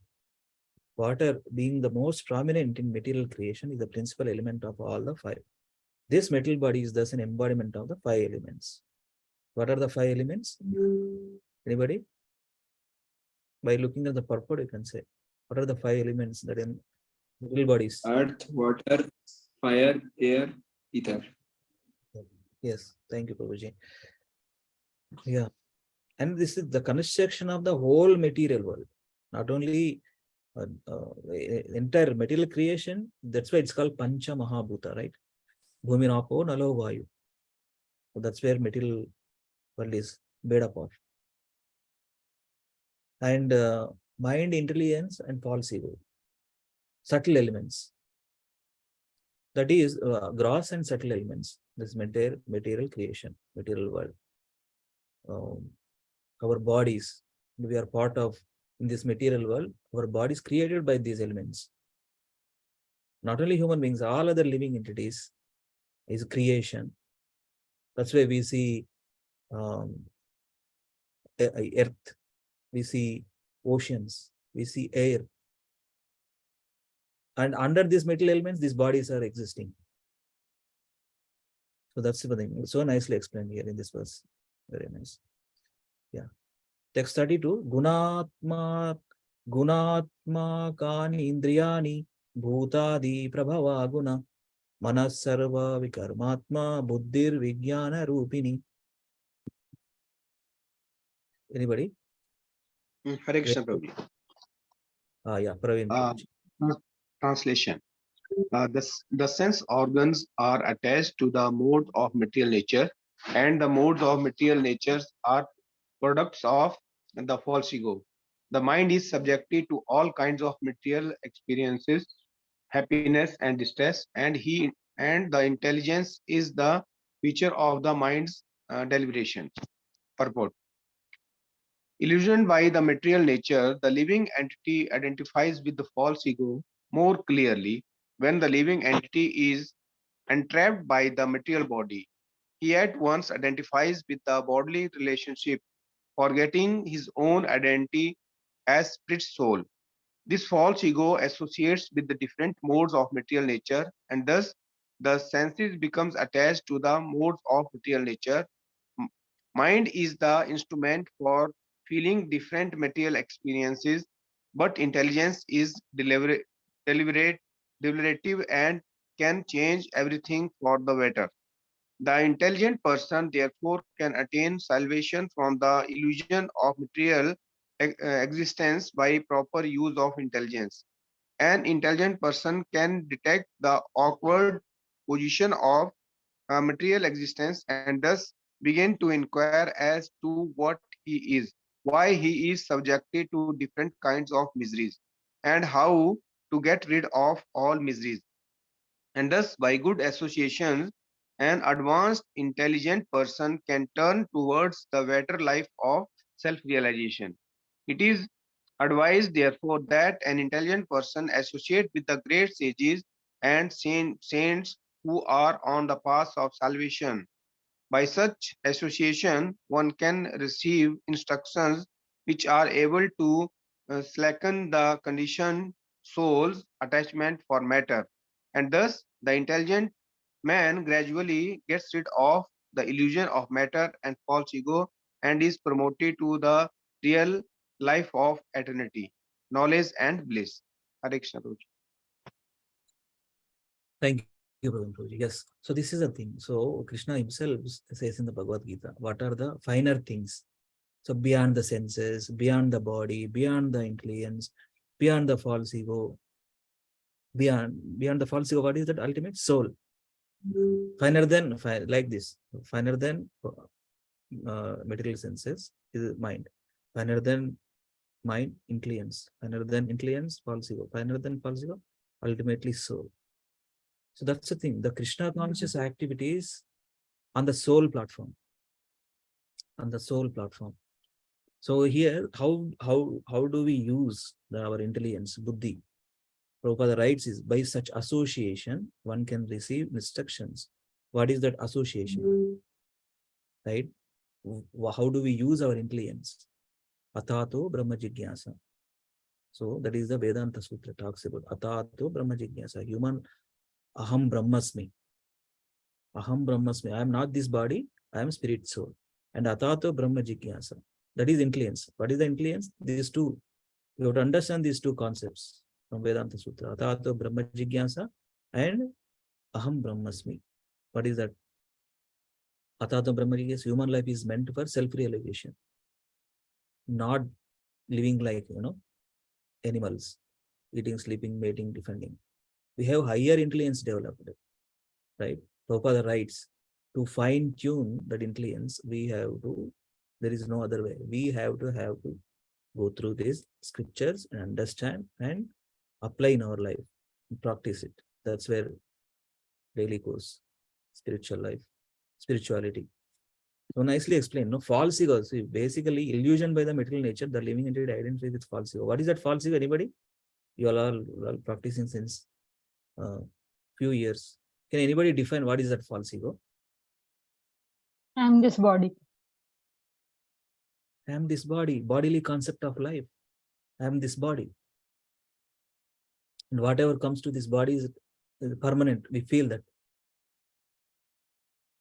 Water being the most prominent in material creation is the principal element of all the five. This material body is thus an embodiment of the five elements. What are the five elements? Anybody? By looking at the purport, you can say, what are the five elements that in material bodies? Earth, water, fire, air, ether. Yes, thank you, Prabhuji. Yeah, and this is the construction of the whole material world, not only entire material creation. That's why it's called Pancha Mahabhuta, right? Bhumi Napo Nalo Vayu. So that's where material world is made up of. And mind, intelligence, and false ego, subtle elements. That is gross and subtle elements. This material creation, material world. Our bodies, we are part of in this material world. Our body is created by these elements. Not only human beings, all other living entities is creation. That's why we see earth, we see oceans, we see air. And under these material elements, these bodies are existing. So that's the thing. So nicely explained here in this verse. Very nice. Yeah. Text 32. Gunatma kani indriyani bhutadi prabhava guna manasarva vikarmatma buddhir vijnana rupini. Anybody? Hare Krishna Prabhuji. Yeah, Praveen. Translation. The sense organs are attached to the mode of material nature, and the modes of material natures are products of the false ego. The mind is subjected to all kinds of material experiences, happiness and distress, and the intelligence is the feature of the mind's deliberation. Purport. Illusioned by the material nature, the living entity identifies with the false ego more clearly when the living entity is entrapped by the material body. He at once identifies with the bodily relationship, forgetting his own identity as spirit soul. This false ego associates with the different modes of material nature, and thus the senses becomes attached to the modes of material nature. Mind is the instrument for feeling different material experiences, but intelligence is deliberative and can change everything for the better. The intelligent person therefore can attain salvation from the illusion of material existence by proper use of intelligence. An intelligent person can detect the awkward position of material existence and thus begin to inquire as to what he is, why he is subjected to different kinds of miseries, and how to get rid of all miseries. And thus, by good associations, an advanced, intelligent person can turn towards the better life of self-realization. It is advised, therefore, that an intelligent person associate with the great sages and saints who are on the path of salvation. By such association, one can receive instructions which are able to slacken the conditioned soul's attachment for matter, and thus the intelligent man gradually gets rid of the illusion of matter and false ego and is promoted to the real life of eternity, knowledge and bliss. Hare Krishna Prabhuji. Thank you, Prabhuji. Yes. So this is a thing. So Krishna himself says in the Bhagavad Gita, what are the finer things? So beyond the senses, beyond the body, beyond the intelligence, beyond the false ego, beyond the false ego, what is that ultimate soul? Finer than like this, finer than material senses is mind, finer than mind, intelligence, finer than intelligence, false ego, finer than false ego, ultimately soul. So that's the thing. The Krishna conscious activities on the soul platform. On the soul platform. So here, how do we use our intelligence, buddhi? Prabhupada writes is by such association, one can receive instructions. What is that association? Right? How do we use our intelligence? Atato Brahma Jigyasa. So that is the Vedanta Sutra talks about. Atato Brahma Jigyasa. Human Aham Brahmasmi. Aham Brahmasmi. I am not this body, I am spirit soul. And Atato Brahma Jigyasa. That is intelligence. What is the intelligence? These two. You have to understand these two concepts from Vedanta Sutra. Atato Brahma Jigyasa and Aham Brahmasmi. What is that? Atato Brahma Jigyasa. Human life is meant for self-realization. Not living like, animals. Eating, sleeping, mating, defending. We have higher intelligence developed. Right? Prabhupada writes, to fine tune that intelligence, we have to, there is no other way. We have to go through these scriptures and understand and apply in our life, practice it. That's where daily course, spiritual life, spirituality. So nicely explained. No false ego. See, basically illusion by the material nature, the living entity identifies with false ego. What is that false ego? Anybody? You all are practicing since few years. Can anybody define what is that false ego? I am this body. I am this body, bodily concept of life. I am this body. And whatever comes to this body is permanent. We feel that.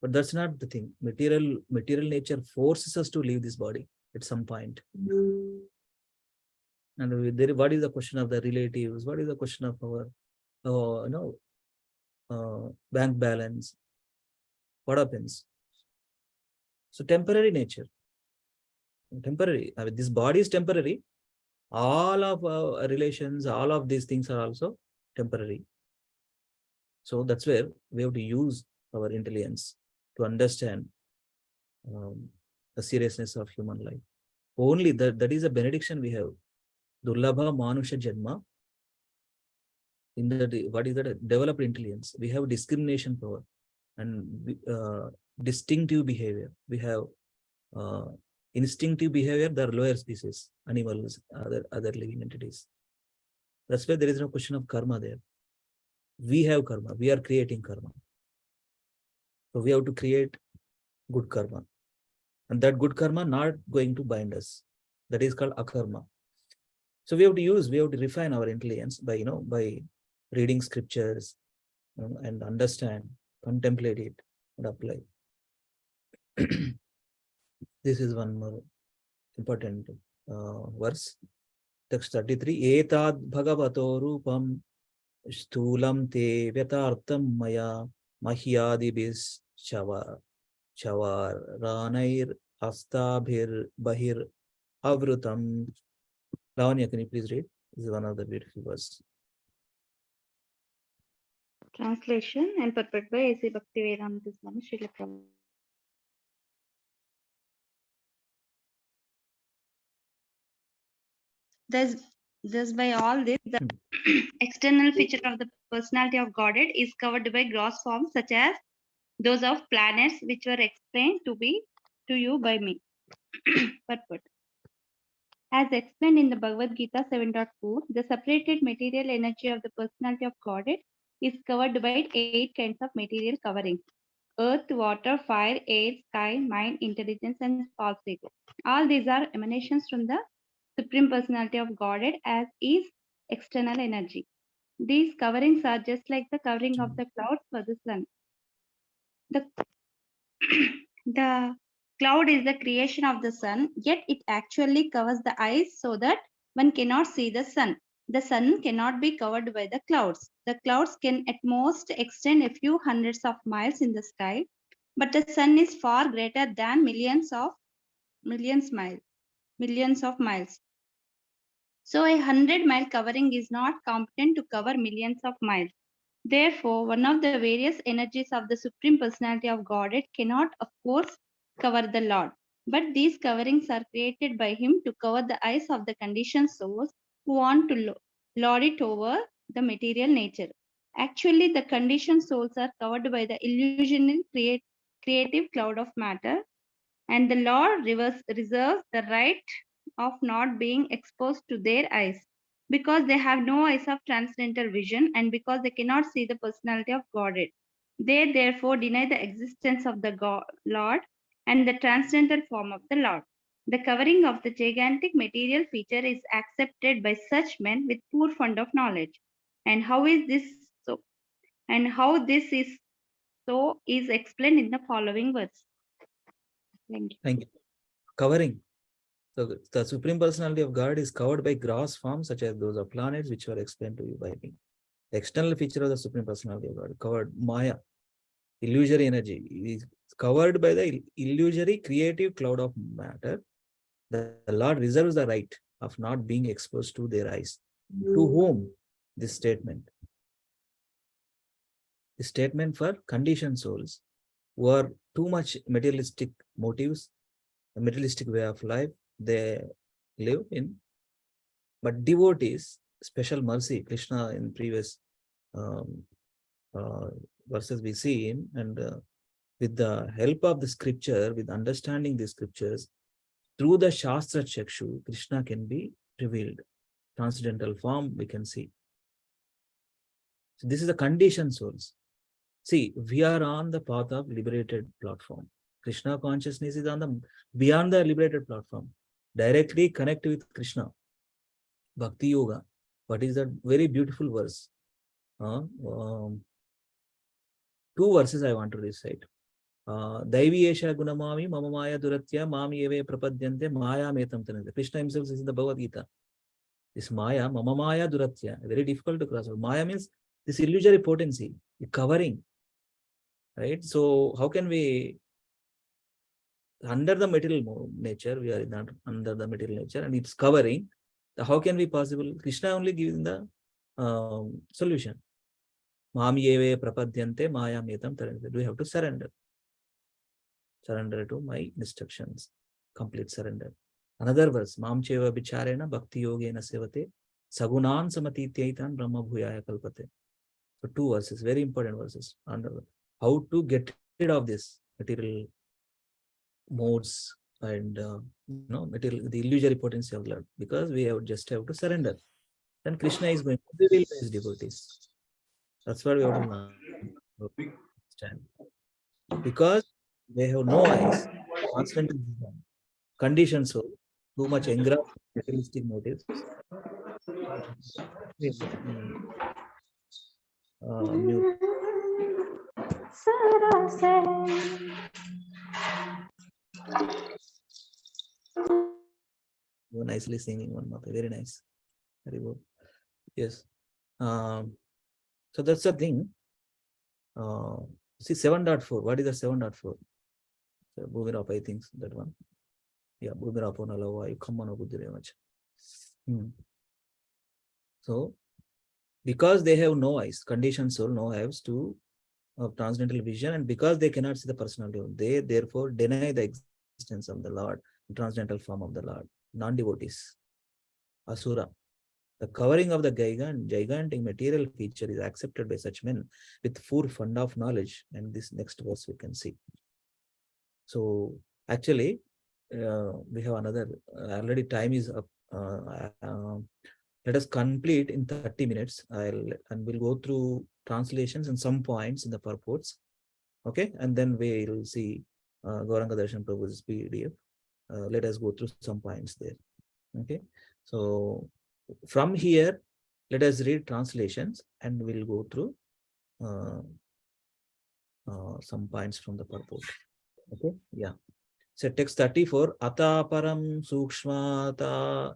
But that's not the thing. Material nature forces us to leave this body at some point. And there, what is the question of the relatives? What is the question of our bank balance? What happens? So temporary nature. Temporary. I mean, this body is temporary. All of our relations, all of these things are also temporary. So that's where we have to use our intelligence to understand the seriousness of human life. Only that is a benediction we have. Durlabha Manusha Janma. In the what is that? Developed intelligence. We have discrimination power and distinctive behavior. We have instinctive behavior. The lower species, animals, other living entities. That's why there is no question of karma there. We have karma. We are creating karma. So we have to create good karma, and that good karma not going to bind us. That is called akarma. So we have to refine our intelligence by by reading scriptures and understand, contemplate it, and apply. This is one more important verse. Text 33. Etad bhagavato rupam sthulam te vyatartam maya mahyadibis chavaranair astabhir bahir avrutam. Lavanya, can you please read? This is one of the beautiful verses. Translation and purport by A.C. Bhaktivedanta Swami Srila Prabhu. Thus by all this, the external feature of the personality of Godhead is covered by gross forms such as those of planets, which were explained to you by me. Purport. As explained in the Bhagavad Gita 7.4, the separated material energy of the personality of Godhead is covered by 8 kinds of material coverings: earth, water, fire, air, sky, mind, intelligence, and false ego. All these are emanations from the Supreme Personality of Godhead as is external energy. These coverings are just like the covering of the clouds for the sun. The cloud is the creation of the sun, yet it actually covers the eyes so that one cannot see the sun. The sun cannot be covered by the clouds. The clouds can at most extend a few hundreds of miles in the sky, but the sun is far greater than millions of miles. So a 100-mile covering is not competent to cover millions of miles. Therefore, one of the various energies of the Supreme Personality of Godhead cannot, of course, cover the Lord. But these coverings are created by Him to cover the eyes of the conditioned souls who want to lord it over the material nature. Actually, the conditioned souls are covered by the illusionary creative cloud of matter, and the Lord reserves the right of not being exposed to their eyes, because they have no eyes of transcendental vision and because they cannot see the personality of Godhead. They therefore deny the existence of the Lord and the transcendental form of the Lord. The covering of the gigantic material feature is accepted by such men with poor fund of knowledge. And how is this so? And how this is so is explained in the following words. Thank you. Thank you. Covering. So the Supreme Personality of God is covered by gross forms such as those of planets, which were explained to you by me. The external feature of the Supreme Personality of God, covered Maya, illusory energy, is covered by the illusory creative cloud of matter. The Lord reserves the right of not being exposed to their eyes. To whom? This statement. The statement for conditioned souls who are too much materialistic motives, a materialistic way of life they live in. But devotees, special mercy, Krishna in previous verses we see him, and with the help of the scripture, with understanding the scriptures, through the Shastra Chakshu, Krishna can be revealed. Transcendental form we can see. So this is the conditioned souls. See, we are on the path of liberated platform. Krishna consciousness is on the beyond the liberated platform. Directly connect with Krishna. Bhakti Yoga. What is that very beautiful verse? 2 verses I want to recite. Daiviyesha gunamami mama maya duratya mami eve prapadyante maya metam tanante. Krishna himself says in the Bhagavad Gita. This maya, mama maya duratya, very difficult to cross over. Maya means this illusory potency, the covering, right? So how can we, under the material nature, we are not under the material nature and it's covering. How can we possible? Krishna only giving the solution. Mami eve prapadyante maya metam tarante. We have to surrender. Surrender to my instructions. Complete surrender. Another verse, Mam cheva bicharena bhakti yogena sevate sagunan samatitaitan brahma bhuyaya kalpate. So 2 verses, very important verses. Under how to get rid of this material modes and material, the illusory potency of Lord, because we have just have to surrender. Then Krishna is going to reveal his devotees. That's what we have to understand. Because they have no eyes, constant conditioned soul, too much engrossed materialistic motives. Mute. You're nicely singing one more, very nice. Very good. Yes. So that's the thing. See 7.4. What is the 7.4? So moving up, I think that one. Yeah, moving up on Allah. Come on, very much. So because they have no eyes, conditioned soul, no eyes to transcendental vision, and because they cannot see the personality, they therefore deny the existence of the Lord, the transcendental form of the Lord, non-devotees, asura. The covering of the gigantic material feature is accepted by such men with full fund of knowledge. And this next verse we can see. So actually, we have another, already time is up. Let us complete in 30 minutes. We'll go through translations and some points in the purports. Okay, and then we'll see Gauranga Darshan Prabhu's PDF. Let us go through some points there. Okay, so from here, let us read translations and we'll go through some points from the purport. Okay, yeah. So text 34, Ata param sukshmata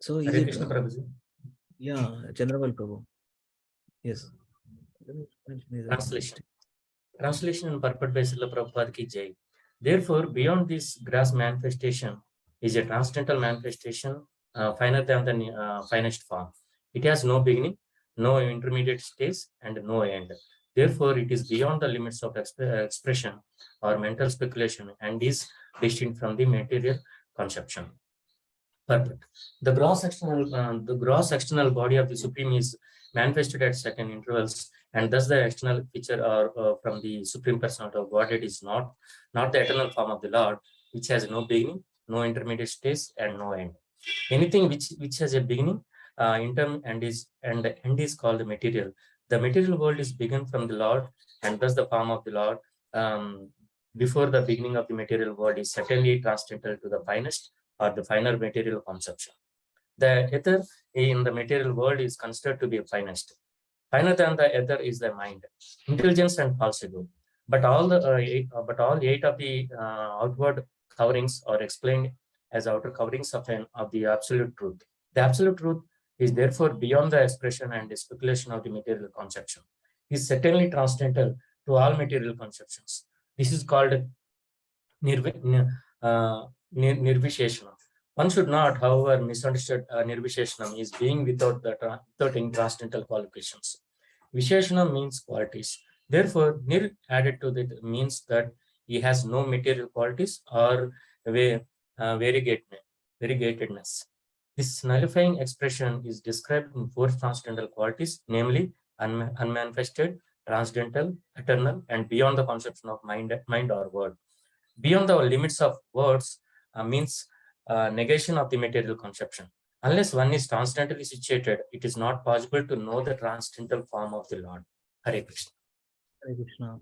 So is Hare it? Krishna Prabhuji. Yeah, Chandraval Prabhu. Yes. Translation. Translation and purport by Srila Prabhupada ki jai. Therefore, beyond this gross manifestation is a transcendental manifestation, finer than the finest form. It has no beginning, no intermediate stage, and no end. Therefore, it is beyond the limits of expression or mental speculation and is distinct from the material conception. Purport. The gross external body of the Supreme is manifested at certain intervals, and thus the external feature from the Supreme Personality of Godhead is not the eternal form of the Lord, which has no beginning, no intermediate stage, and no end. Anything which has a beginning, interim, and the end is called the material. The material world is begun from the Lord, and thus the form of the Lord before the beginning of the material world is certainly transcendental to the finest or the finer material conception. The ether in the material world is considered to be finest. Finer than the ether is the mind, intelligence, and false ego. But all eight of the outward coverings are explained as outer coverings of the absolute truth. The absolute truth is therefore beyond the expression and the speculation of the material conception. It is certainly transcendental to all material conceptions. This is called Nirvisheshana. One should not, however, misunderstand Nirvisheshana is being without any transcendental qualifications. Visheshana means qualities. Therefore, Nir added to that means that he has no material qualities or variegatedness. This nullifying expression is described in 4 transcendental qualities, namely unmanifested, transcendental, eternal, and beyond the conception of mind or word. Beyond the limits of words means negation of the material conception. Unless one is transcendently situated, it is not possible to know the transcendental form of the Lord. Hare Krishna. Hare Krishna.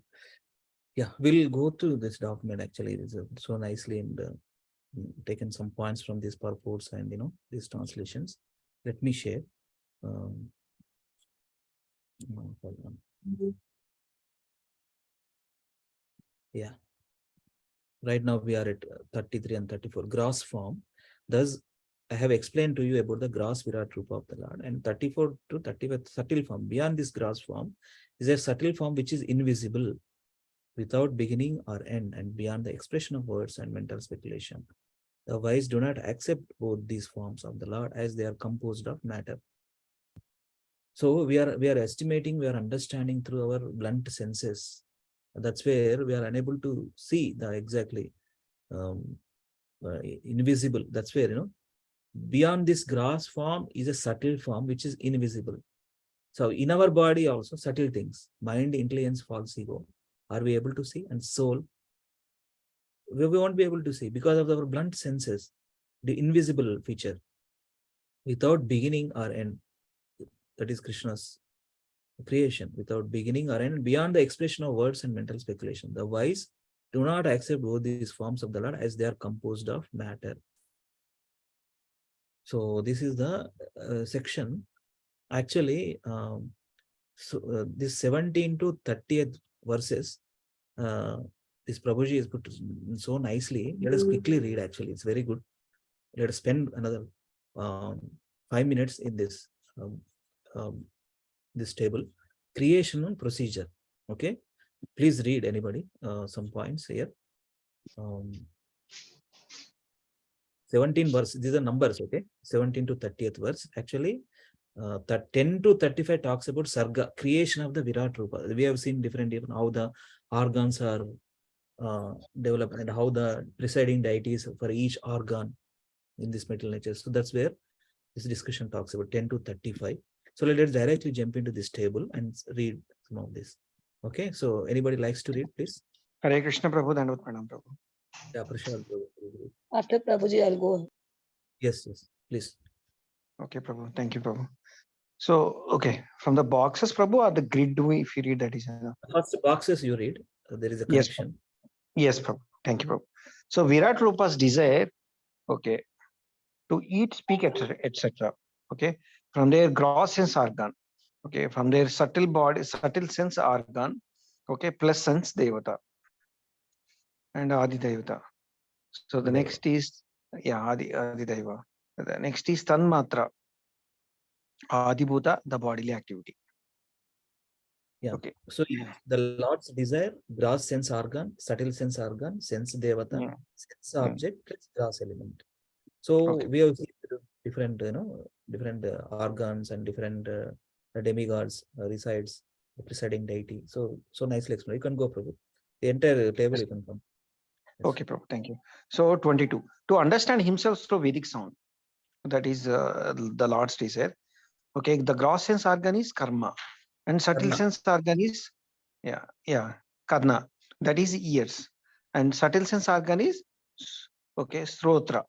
Yeah, we'll go through this document actually. It's so nicely and taken some points from these purports and these translations. Let me share. Hold on. Yeah. Right now we are at 33 and 34. Gross form. Thus, I have explained to you about the gross Virat Rupa of the Lord. And 34 to 35 subtle form. Beyond this gross form is a subtle form which is invisible, without beginning or end, and beyond the expression of words and mental speculation. The wise do not accept both these forms of the Lord as they are composed of matter. So we are estimating, we are understanding through our blunt senses. That's where we are unable to see the exactly invisible. That's where beyond this gross form is a subtle form which is invisible. So in our body also subtle things, mind, intelligence, false ego, are we able to see? And soul, we won't be able to see because of our blunt senses, the invisible feature, without beginning or end. That is Krishna's creation, without beginning or end, beyond the expression of words and mental speculation. The wise do not accept both these forms of the Lord as they are composed of matter. So this is the section. Actually, this 17 to 30th verses, this Prabhuji is put so nicely. Let us quickly read. Actually, it's very good. Let us spend another 5 minutes in this this table. Creation procedure. Okay, please read anybody some points here. 17 verse. These are numbers. Okay, 17 to 30th verse. Actually, 10 to 35 talks about Sarga, creation of the Virat Rupa. We have seen different how the organs are developed and how the presiding deities for each organ in this material nature. So that's where this discussion talks about 10 to 35. So let's directly jump into this table and read some of this. Okay, so anybody likes to read, please? Hare Krishna Prabhu, Dandavad Pranam Prabhu. Yeah, Prashad Prabhu. After Prabhuji, I'll go. Yes, please. Okay, Prabhu. Thank you, Prabhu. So, okay, from the boxes, Prabhu, or the grid, if you read that is enough. First the boxes you read, there is a connection. Yes, Prabhu. Thank you, Prabhu. So, Virat Rupa's desire, okay, to eat, speak, etc. Okay, from their gross sense organ, okay, from their subtle body, subtle sense organ, okay, plus sense devata and Adi Devata. So the next is Adi Deva. The next is Tanmatra, Adibhuta, the bodily activity. Yeah. Okay. So the Lord's desire, gross sense organ, subtle sense organ, sense devata, sense object, plus gross element. So we have seen different, different organs and different demigods resides the presiding deity. So nicely explained. You can go, Prabhu. The entire table you can come. Yes. Okay, Prabhu. Thank you. So 22. To understand himself through Vedic sound, that is the Lord's desire. Okay, the gross sense organ is karma, and subtle sense organ is karna. That is ears, and subtle sense organ is srotra.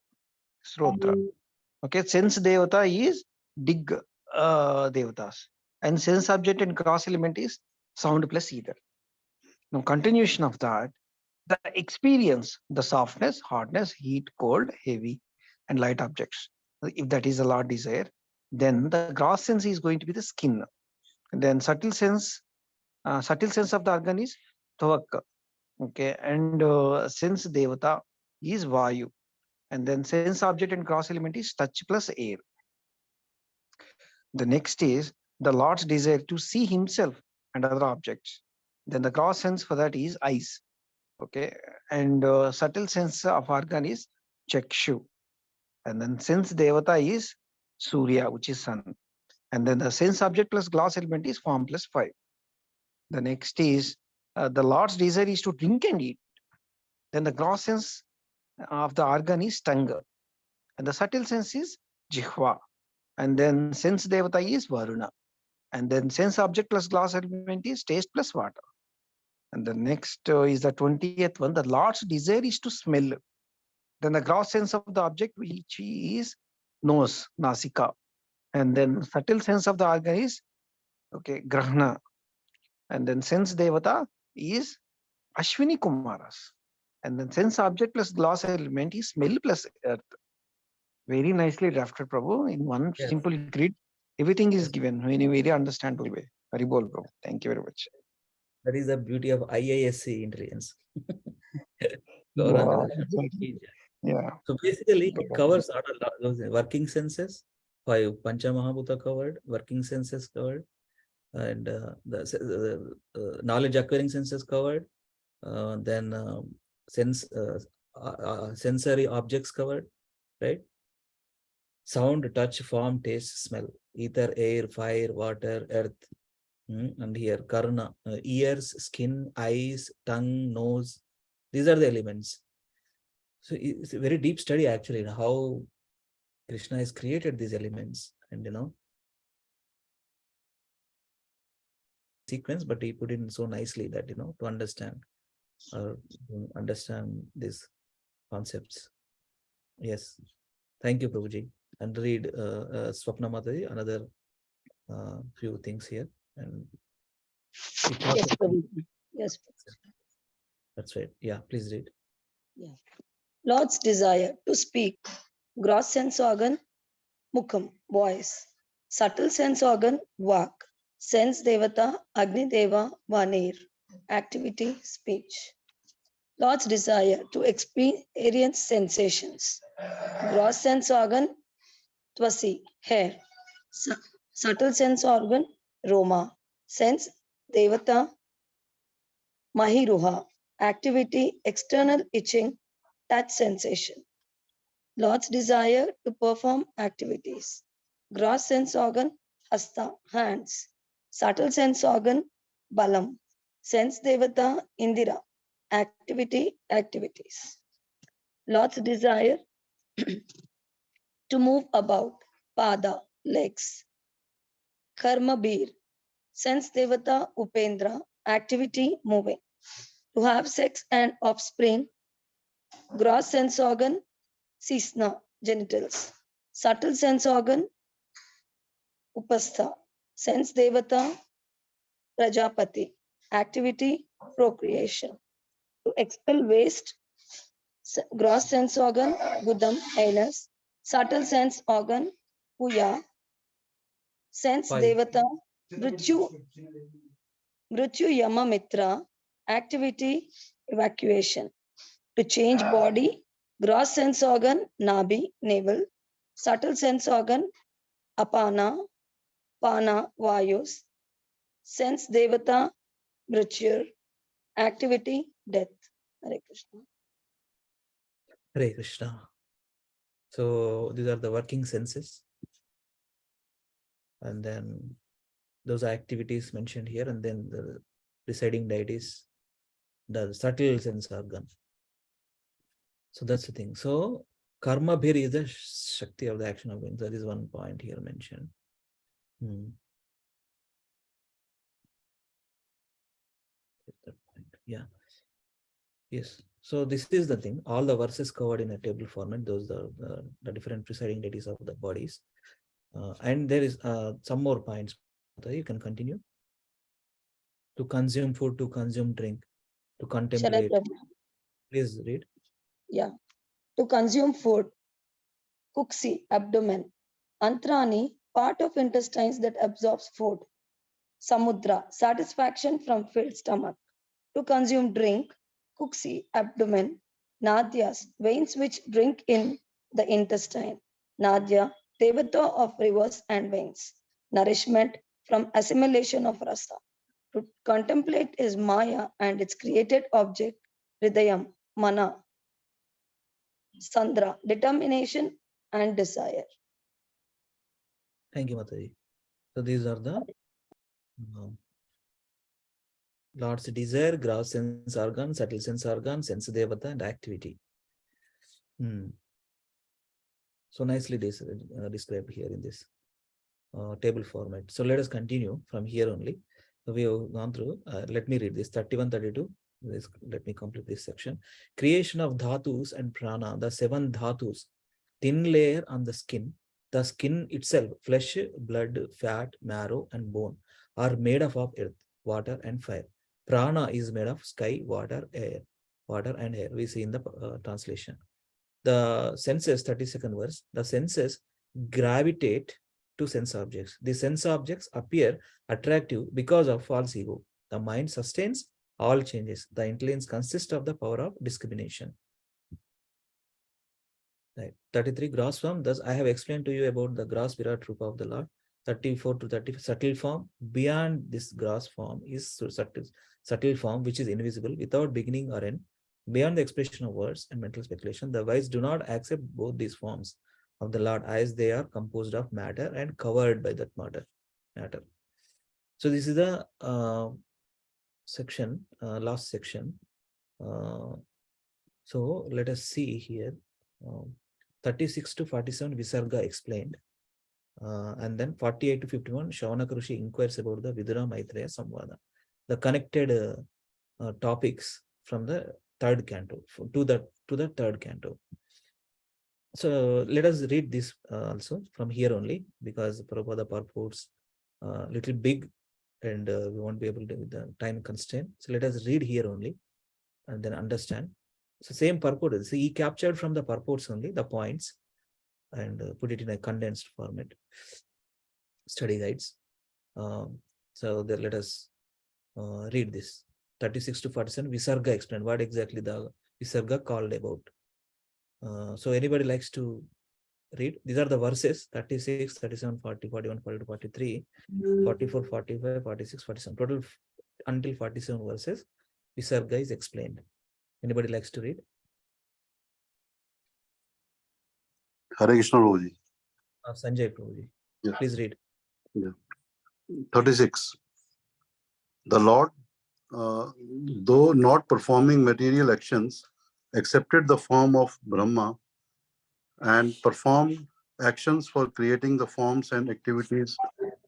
Okay, sense devata is dig devatas, and sense object and gross element is sound plus ether. Now, continuation of that, the experience, the softness, hardness, heat, cold, heavy, and light objects. If that is a Lord desire, then the gross sense is going to be the skin. And then subtle sense of the organ is tvak. Okay, and sense devata is vayu, and then sense object and gross element is touch plus air. The next is the Lord's desire to see himself and other objects. Then the gross sense for that is eyes. Okay, and subtle sense of organ is chakshu, and then sense devata is surya, which is sun, and then the sense object plus gross element is form plus 5. The next is the Lord's desire is to drink and eat. Then the gross sense of the organ is tongue, and the subtle sense is jihva, and then sense devata is varuna, and then sense object plus gross element is taste plus water. And the next is the 20th one. The Lord's desire is to smell. Then the gross sense of the object, which is nose, nasika. And then subtle sense of the organ is, okay, grahana. And then sense devata is Ashwini Kumaras. And then sense object plus gloss element is smell plus earth. Very nicely drafted, Prabhu. In one Yes. simple grid, everything is given in a very understandable way. Haribol, Prabhu. Thank you very much. That is the beauty of IISc intelligence. Wow, exactly. Yeah. So basically, it covers all those working senses. 5 Pancha Mahabhuta covered, working senses covered, and the knowledge acquiring senses covered. Then sensory objects covered, right? Sound, touch, form, taste, smell, ether, air, fire, water, earth. And here karna, ears, skin, eyes, tongue, nose. These are the elements. So it's a very deep study actually in how Krishna has created these elements, and sequence, but he put in so nicely that to understand these concepts. Yes, thank you, Prabhuji. And read Swapna Mataji, another few things here. And Yes, Prabhuji. Yes. That's right. Yeah, please read. Yeah. Lord's desire to speak. Gross sense organ, mukham, voice. Subtle sense organ, vak. Sense devata, Agni Deva, Vanir. Activity, speech. Lord's desire to experience sensations. Gross sense organ, Tvasi, hair. Subtle sense organ, Roma. Sense devata, Mahiruha. Activity, external itching, touch sensation. Lord's desire to perform activities. Gross sense organ, hasta, hands. Subtle sense organ, balam. Sense devata, Indira. Activity, activities. Lord's desire to move about, pada, legs. Karma bir. Sense devata, Upendra. Activity, moving. To have sex and offspring. Gross sense organ, Sisna, genitals. Subtle sense organ, Upastha. Sense devata, Prajapati. Activity, procreation. To expel waste, gross sense organ, Budam, anus. Subtle sense organ, Puya. Sense devata, Mrityu Yama Mitra. Activity, evacuation. To change body, gross sense organ, Nabi, navel. Subtle sense organ, Apana, Pana, Vayus. Sense devata, Mrityur. Activity, death. Hare Krishna. Hare Krishna. So these are the working senses. And then those are activities mentioned here, and then the presiding deities, the subtle sense organ. So that's the thing. So karma bhir is the shakti of the action of wings. That is one point here mentioned. Yeah. Yes. So this is the thing. All the verses covered in a table format. Those are the different presiding deities of the bodies. And there is some more points. You can continue. To consume food, to consume drink, to contemplate. Please read. Yeah. To consume food. Kuksi, abdomen. Antrani, part of intestines that absorbs food. Samudra, satisfaction from filled stomach. To consume drink. Kuksi, abdomen. Nadyas, veins which drink in the intestine. Nadya, devata of rivers and veins. Nourishment from assimilation of rasa. To contemplate is Maya and its created object, Hridayam, Mana. Sandra, determination and desire. Thank you, Mataji. So these are the Lord's desire, gross sense organ, subtle sense organ, sense devata, and activity. So nicely described here in this table format. So let us continue from here only. So we have gone through, let me read this 31, 32. Let me complete this section. Creation of dhatus and prana, the 7 dhatus, thin layer on the skin, The skin itself, flesh, blood, fat, marrow, and bone are made up of earth, water, and fire. Prana is made of sky, water, air. Water and air. We see in the translation. The senses, 32nd verse, the senses gravitate to sense objects. The sense objects appear attractive because of false ego. The mind sustains all changes. The intelligence consists of the power of discrimination. Right. 33 gross form. Thus, I have explained to you about the gross Virat Rupa of the Lord. 34 to 30 subtle form. Beyond this gross form is subtle form, which is invisible without beginning or end. Beyond the expression of words and mental speculation, the wise do not accept both these forms of the Lord as they are composed of matter and covered by that matter. So this is the section, last section. So let us see here. 36 to 47 Visarga explained. And then 48 to 51 Shavanaka Rishi inquires about the Vidura Maitreya Samvada. The connected topics from the third canto to the third canto. So let us read this also from here only, because Prabhupada purports little big and we won't be able to with the time constraint. So let us read here only and then understand. So same purport. So he captured from the purports only the points and put it in a condensed format. Study guides. So then let us read this. 36 to 47 Visarga explained what exactly the Visarga called about. So anybody likes to read? These are the verses 36, 37, 40, 41, 42, 43, 44, 45, 46, 47. Total until 47 verses. Visarga is explained. Anybody likes to read? Hare Krishna Prabhuji. Sanjay Prabhuji. Yeah. Please read. Yeah. 36. The Lord, though not performing material actions, accepted the form of Brahma and performed actions for creating the forms and activities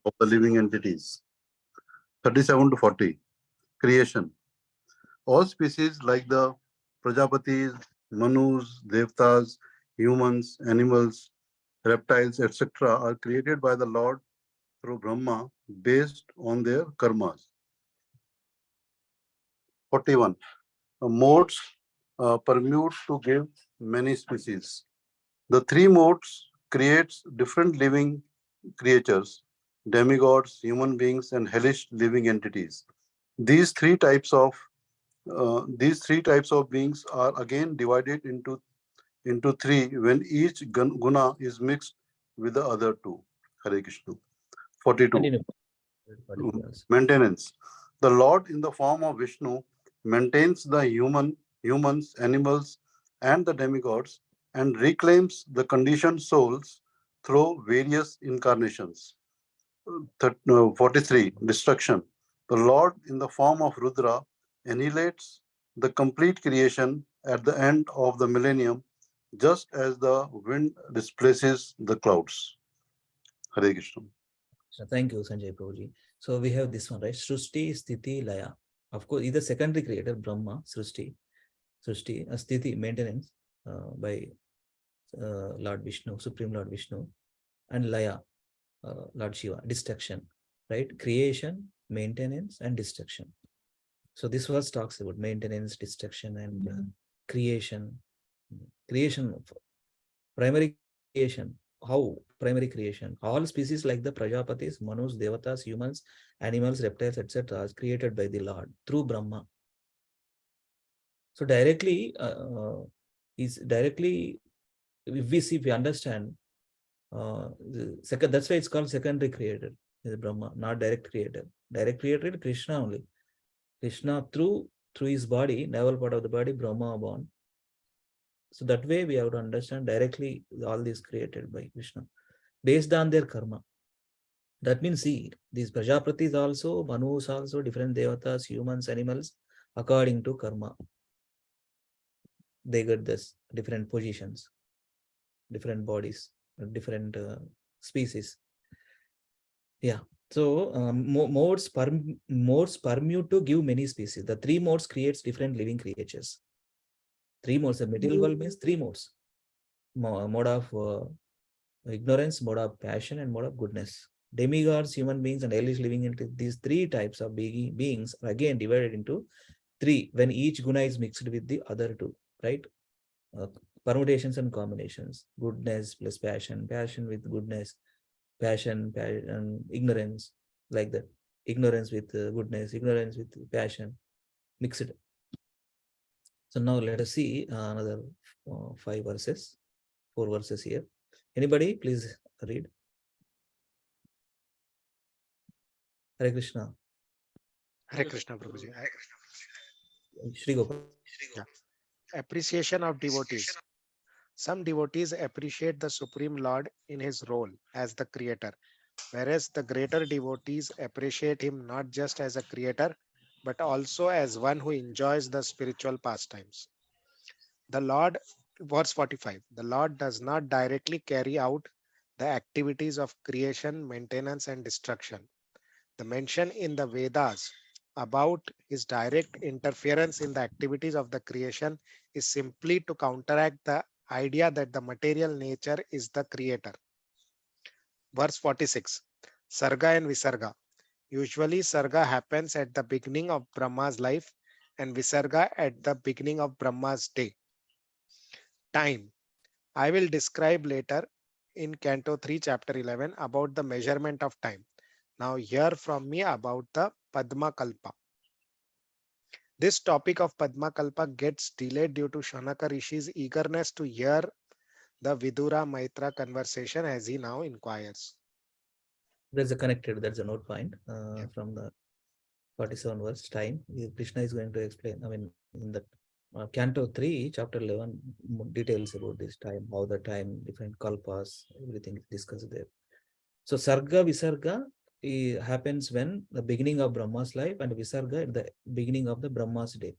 of the living entities. 37 to 40. Creation. All species like the Prajapatis, Manus, Devtas, humans, animals, reptiles, etc. are created by the Lord through Brahma based on their karmas. 41. Modes permute to give many species. The three modes creates different living creatures, demigods, human beings, and hellish living entities. These three types of beings are again divided into three when each guna is mixed with the other two. Hare Krishna. 42. Continue. Maintenance. The Lord in the form of Vishnu maintains the humans, animals, and the demigods and reclaims the conditioned souls through various incarnations. 43. Destruction. The Lord in the form of Rudra annihilates the complete creation at the end of the millennium, just as the wind displaces the clouds. Hare Krishna. So thank you, Sanjay Prabhuji. So we have this one, right? Srushti, Sthiti, Laya. Of course, either secondary creator, Brahma, Srushti, Sthiti, maintenance by Lord Vishnu, Supreme Lord Vishnu, and Laya, Lord Shiva, destruction, right? Creation, maintenance, and destruction. So this verse talks about maintenance, destruction, and creation. Creation, primary creation. How? Primary creation. All species like the Prajapatis, Manus, Devatas, humans, animals, reptiles, etc. is created by the Lord through Brahma. So directly, if we understand, that's why it's called secondary creator, is Brahma, not direct creator. Direct creator is Krishna only. Krishna through his body, naval part of the body, Brahma born. So that way we have to understand directly all these created by Krishna based on their karma. That means, see, these Prajapatis also, Manus also, different devatas, humans, animals, according to karma. They get this different positions, different bodies, different species. Yeah. So modes permute to give many species. The three modes creates different living creatures. Three modes. The material world means three modes. Mode of ignorance, mode of passion, and mode of goodness. Demigods, human beings, and hellish living into these three types of beings are again divided into three when each guna is mixed with the other two, right? Permutations and combinations, goodness plus passion, passion with goodness, passion, ignorance, like that. Ignorance with goodness, ignorance with passion, mixed. So now let us see another 4 verses here. Anybody, please read. Hare Krishna. Hare Krishna, Prabhuji. Shri Gopal. Yeah. Appreciation of devotees. Some devotees appreciate the Supreme Lord in his role as the creator, whereas the greater devotees appreciate him not just as a creator, but also as one who enjoys the spiritual pastimes. The Lord, verse 45, the Lord does not directly carry out the activities of creation, maintenance, and destruction. The mention in the Vedas about his direct interference in the activities of the creation is simply to counteract the idea that the material nature is the creator. Verse 46, Sarga and Visarga. Usually, Sarga happens at the beginning of Brahma's life and Visarga at the beginning of Brahma's day. Time. I will describe later in Canto 3, Chapter 11 about the measurement of time. Now hear from me about the Padma Kalpa. This topic of Padma Kalpa gets delayed due to Shanaka Rishi's eagerness to hear the Vidura Maitra conversation as he now inquires. There's a note point from the 47 verse time. Krishna is going to explain, in the Canto 3, Chapter 11, details about this time, how the time, different kalpas, everything is discussed there. So Sarga, Visarga happens when the beginning of Brahma's life and Visarga at the beginning of the Brahma's day.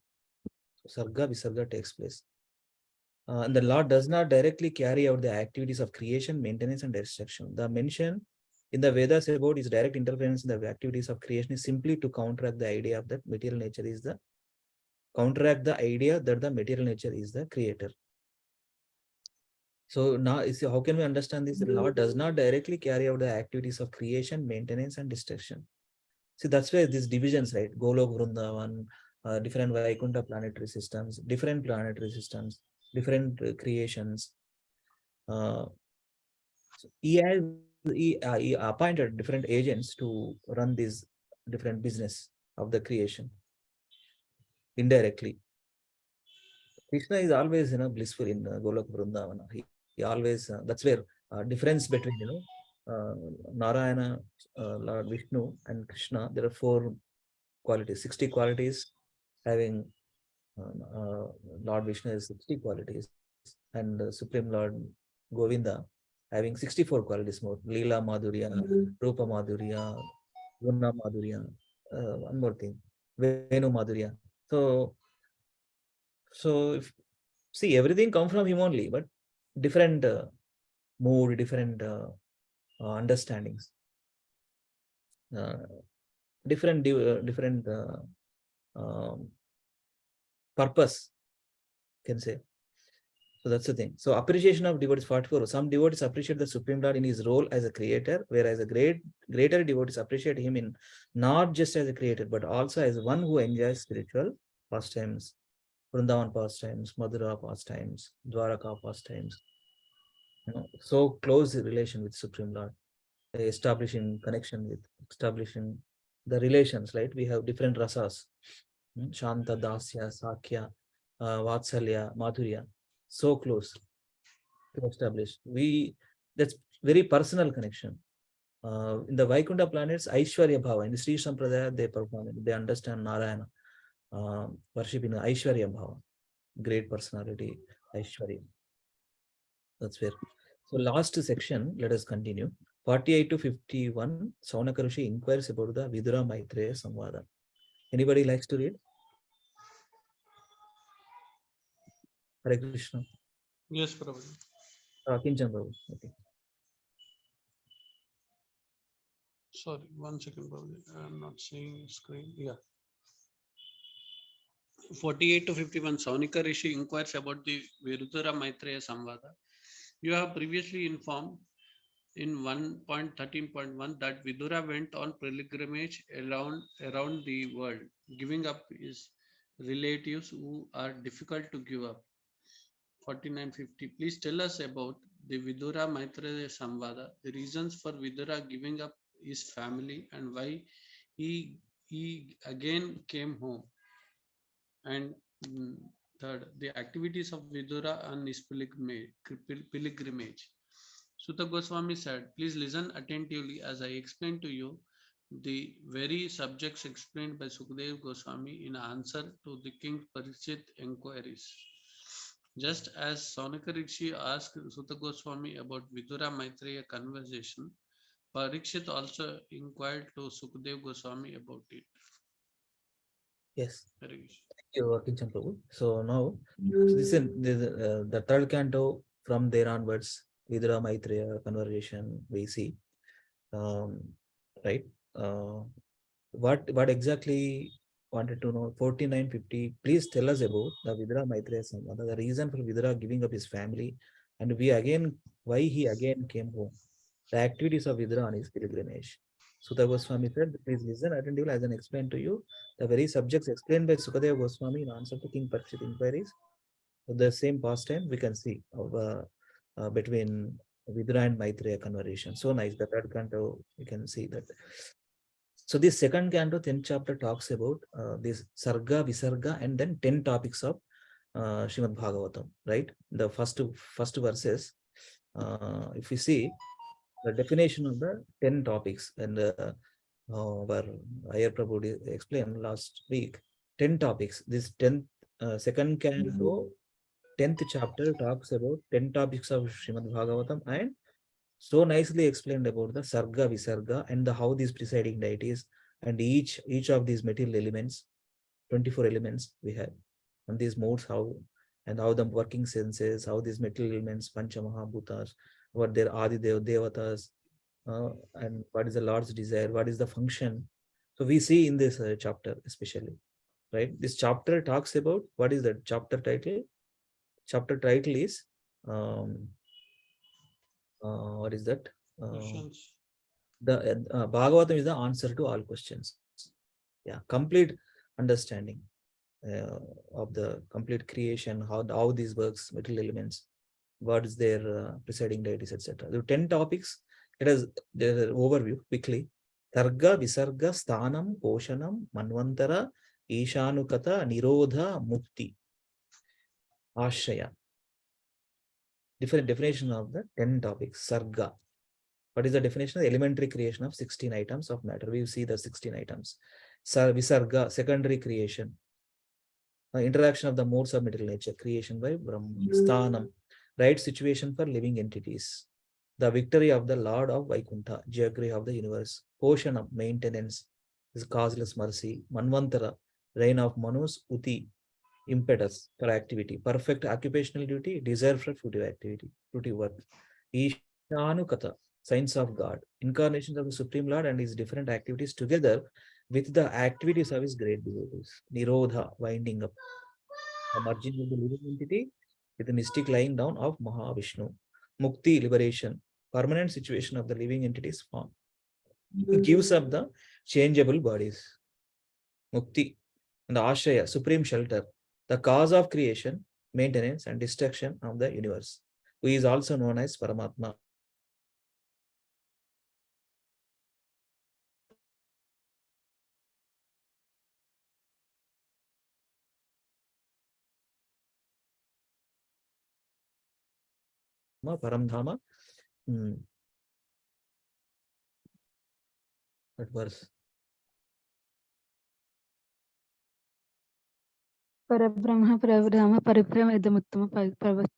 So Sarga, Visarga takes place. And the Lord does not directly carry out the activities of creation, maintenance, and destruction. The mention in the Vedas about his direct interference in the activities of creation is simply to counteract the idea that the material nature is the creator. So now, how can we understand this? The Lord does not directly carry out the activities of creation, maintenance, and destruction. See, that's where these divisions, right? Golok, Vrindavan, different Vaikuntha planetary systems, different creations. So he appointed different agents to run this different business of the creation indirectly. Krishna is always, blissful in Golok Vrindavana. He always, that's where difference between, Narayana, Lord Vishnu, and Krishna. There are 4 qualities, 60 qualities. Having Lord Vishnu has 60 qualities, and Supreme Lord Govinda having 64 qualities more. Leela Madhurya, Rupa Madhurya, Guna Madhurya, one more thing, Venu Madhurya. So if, see, everything come from him only, but different mood, different understandings, different purpose, can say. So that's the thing. So appreciation of devotees 44. Some devotees appreciate the Supreme Lord in his role as a creator, whereas a greater devotees appreciate him in not just as a creator, but also as one who enjoys spiritual pastimes, Vrindavan pastimes, Madhura pastimes, Dwaraka pastimes. So close relation with Supreme Lord, establishing the relations, right? We have different rasas, Shanta, Dasya, Sakya, Vatsalya, Madhurya, so close to establish. That's very personal connection. In the Vaikuntha planets, Aishwarya Bhava, in the Sri Sampradaya, they understand Narayana, worship in Aishwarya Bhava, great personality, Aishwarya. That's where. So last section, let us continue. 48 to 51, Saunaka Rishi inquires about the Vidura Maitreya Samvada. Anybody likes to read? Hare Krishna. Yes, Prabhu. Kinchan Prabhu. Okay. Sorry, 1 second, Prabhu. I'm not seeing screen. Yeah. 48 to 51, Saunika Rishi inquires about the Virudara Maitreya Samvada. You have previously informed in 1.13.1 that Vidura went on pilgrimage around the world, giving up his relatives who are difficult to give up. 4950. Please tell us about the Vidura Maitreya Samvada, the reasons for Vidura giving up his family and why he again came home. And third, the activities of Vidura on his pilgrimage. Sutta Goswami said, please listen attentively as I explain to you the very subjects explained by Sukadeva Goswami in answer to the King Parikshit inquiries. Just as Sonaka Rishi asked Sutta Goswami about Vidura Maitreya conversation, Parikshit also inquired to Sukadeva Goswami about it. Yes. Hare Krishna. Thank you, Kinchan Prabhu. So now, this is the third canto. From there onwards, Vidura Maitreya conversation we see, right? What exactly wanted to know? 4950. Please tell us about the Vidura Maitreya Samvada, the reason for Vidura giving up his family, and why he again came home. The activities of Vidura on his pilgrimage. Sutta Goswami said, please listen attentively as I explain to you the very subjects explained by Sukadeva Goswami in answer to King Parikshit inquiries. So the same pastime we can see of between Vidura and Maitreya conversation. So nice. The third canto, you can see that. So this second canto, 10th chapter talks about this Sarga, Visarga, and then 10 topics of Srimad Bhagavatam, right? The first verses, if we see the definition of the 10 topics, and where Ayar Prabhu explained last week, 10 topics. This 10th, second canto, 10th chapter talks about 10 topics of Srimad Bhagavatam, and so nicely explained about the Sarga, Visarga, and how these presiding deities and each of these material elements, 24 elements we have, and these modes, how the working senses, how these material elements, Pancha Mahabhutas, what their Adi Devatas, and what is the Lord's desire, what is the function. So we see in this chapter especially, right? This chapter talks about, what is the chapter title? Chapter title is what is that? The Bhagavatam is the answer to all questions. Yeah, complete understanding of the complete creation, how this works, material elements, what is their presiding deities, etc. There are 10 topics. Let us the overview quickly. Targa, Visarga, Sthanam, Poshanam, Manvantara, Ishanukata, Nirodha, Mukti, Ashaya. Different definition of the 10 topics. Sarga. What is the definition? The elementary creation of 16 items of matter. We see the 16 items. Visarga, secondary creation. Interaction of the modes of material nature. Creation by Brahma. Sthanam, right situation for living entities. The victory of the Lord of Vaikuntha, geography of the universe. Poshanam, maintenance, is causeless mercy. Manvantara, reign of Manus. Uti, impetus for activity. Perfect occupational duty, desire for fruitive activity, fruitive work. Ishanukata, signs of God, incarnations of the Supreme Lord and his different activities together with the activities of his great devotees. Nirodha, winding up. The merging of the living entity with the mystic lying down of Mahavishnu. Mukti, liberation, permanent situation of the living entity's form. It gives up the changeable bodies. Mukti, and the Ashaya, supreme shelter, the cause of creation, maintenance, and destruction of the universe, who is also known as Paramatma. Paramdhama. That verse. Parabrahma, Parabrahma, Paribhrama, Idamuttama,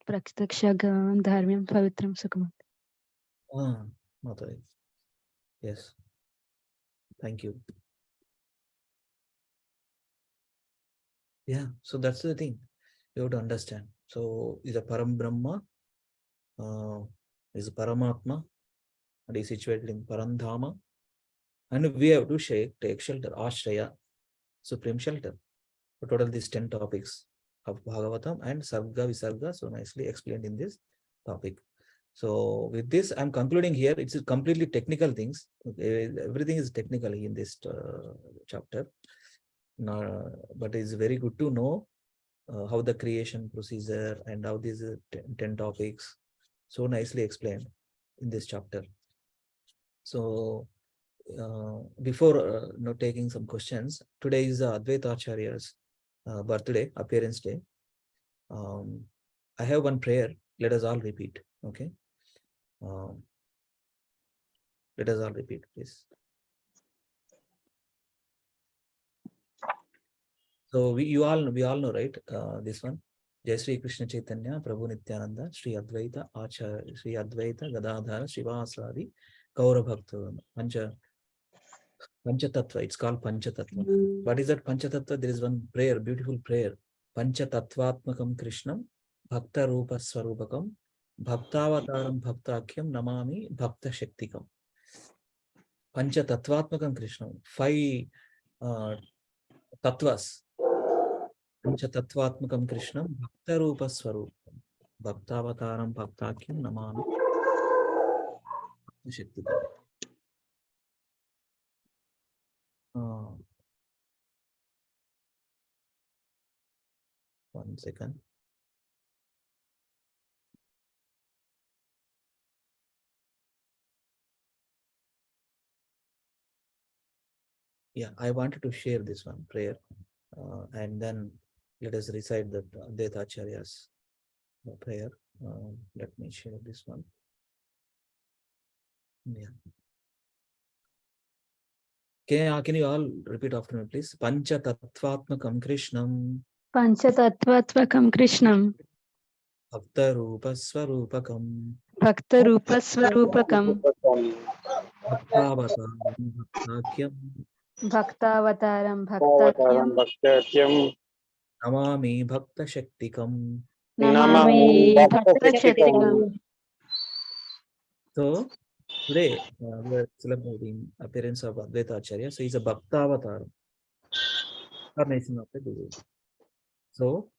Praktaksha, Dharmyam, Pavitram, Sukhamat. Mataji. Yes. Thank you. Yeah, so that's the thing you have to understand. So is a Param Brahma, is a Paramatma, and is situated in Parandhama, and we have to take shelter, Ashraya, supreme shelter. So total these 10 topics of Bhagavatam and Sarga Visarga, so nicely explained in this topic. So with this, I'm concluding here. It's completely technical things. Okay, everything is technical in this chapter. But it's very good to know how the creation procedure and how these 10 topics so nicely explained in this chapter. So before taking some questions, today is Advaita Acharya's birthday, appearance day. I have one prayer. Let us all repeat. Okay. Let us all repeat, please. So we all know, right? This one. Jai Sri Krishna Chaitanya, Prabhu Nityananda, Sri Advaita Acharya, Sri Advaita Gadadhara, Srivasadi, Gaura Bhakta, Panchatattva. It's called Panchatattva. What is that Panchatattva? There is one prayer, beautiful prayer. Panchatattvatmakam Krishnam, Bhakta Rupa Swarupakam, Bhaktavataram Bhaktakyam Namami Bhakta Shaktikam. Panchatattvatmakam Krishnam. 5 tattvas. Panchatattvatmakam Krishnam, Bhakta Rupa Swarupakam, Bhaktavataram Bhaktakyam Namami Bhakta Shaktikam. 1 second. Yeah, I wanted to share this one prayer, and then let us recite the Advaita Acharya's prayer. Let me share this one. Yeah. Can you all repeat after me, please? Panchatattvatmakam Krishnam. Panchatattvatmakam Krishnam. Bhakta Rupa Swarupakam. Bhakta Rupa Swarupakam. Bhaktavataram Bhaktakyam. Bhaktavataram Bhaktakyam. Namami Bhakta Shaktikam. Namami Bhakta Shaktikam. So today we are celebrating appearance of Advaita Acharya. So he's a Bhaktavatar, incarnation of the Guru. So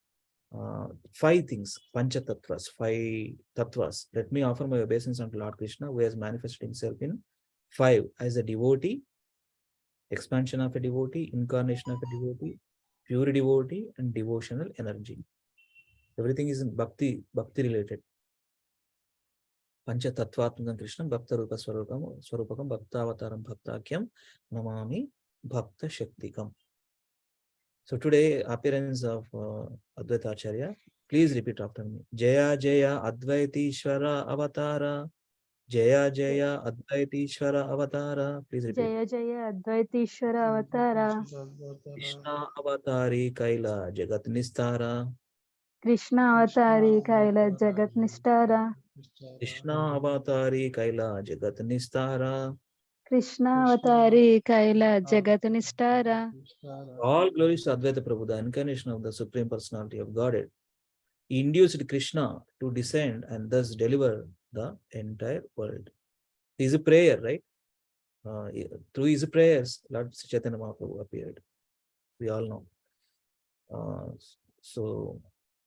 5 things, Panchatattwas, 5 tattvas. Let me offer my obeisance unto Lord Krishna, who has manifested himself in 5 as a devotee, expansion of a devotee, incarnation of a devotee, pure devotee, and devotional energy. Everything is in bhakti related. Panchatattvatmakam Krishnam, Bhakta Rupa Swarupakam, Bhaktavataram Bhaktakyam, Namami Bhakta Shaktikam. So today, appearance of Advaita Acharya. Please repeat after me. Jaya Jaya Advaitishvara Avatara. Jaya Jaya Advaitishvara Avatara. Please repeat. Jaya Jaya Advaitishvara Avatara. Krishna Avatari Kaila Jagat Nistara. Krishna Avatari Kaila Jagat Nistara. Krishna Avatari Kaila Jagat Nistara. Krishna Avatari Kaila Jagat Nistara. All glories to Advaita Prabhu, the incarnation of the Supreme Personality of Godhead. He induced Krishna to descend and thus deliver the entire world. It is a prayer, right? Through his prayers, Lord Chaitanya Mahaprabhu appeared. We all know. So,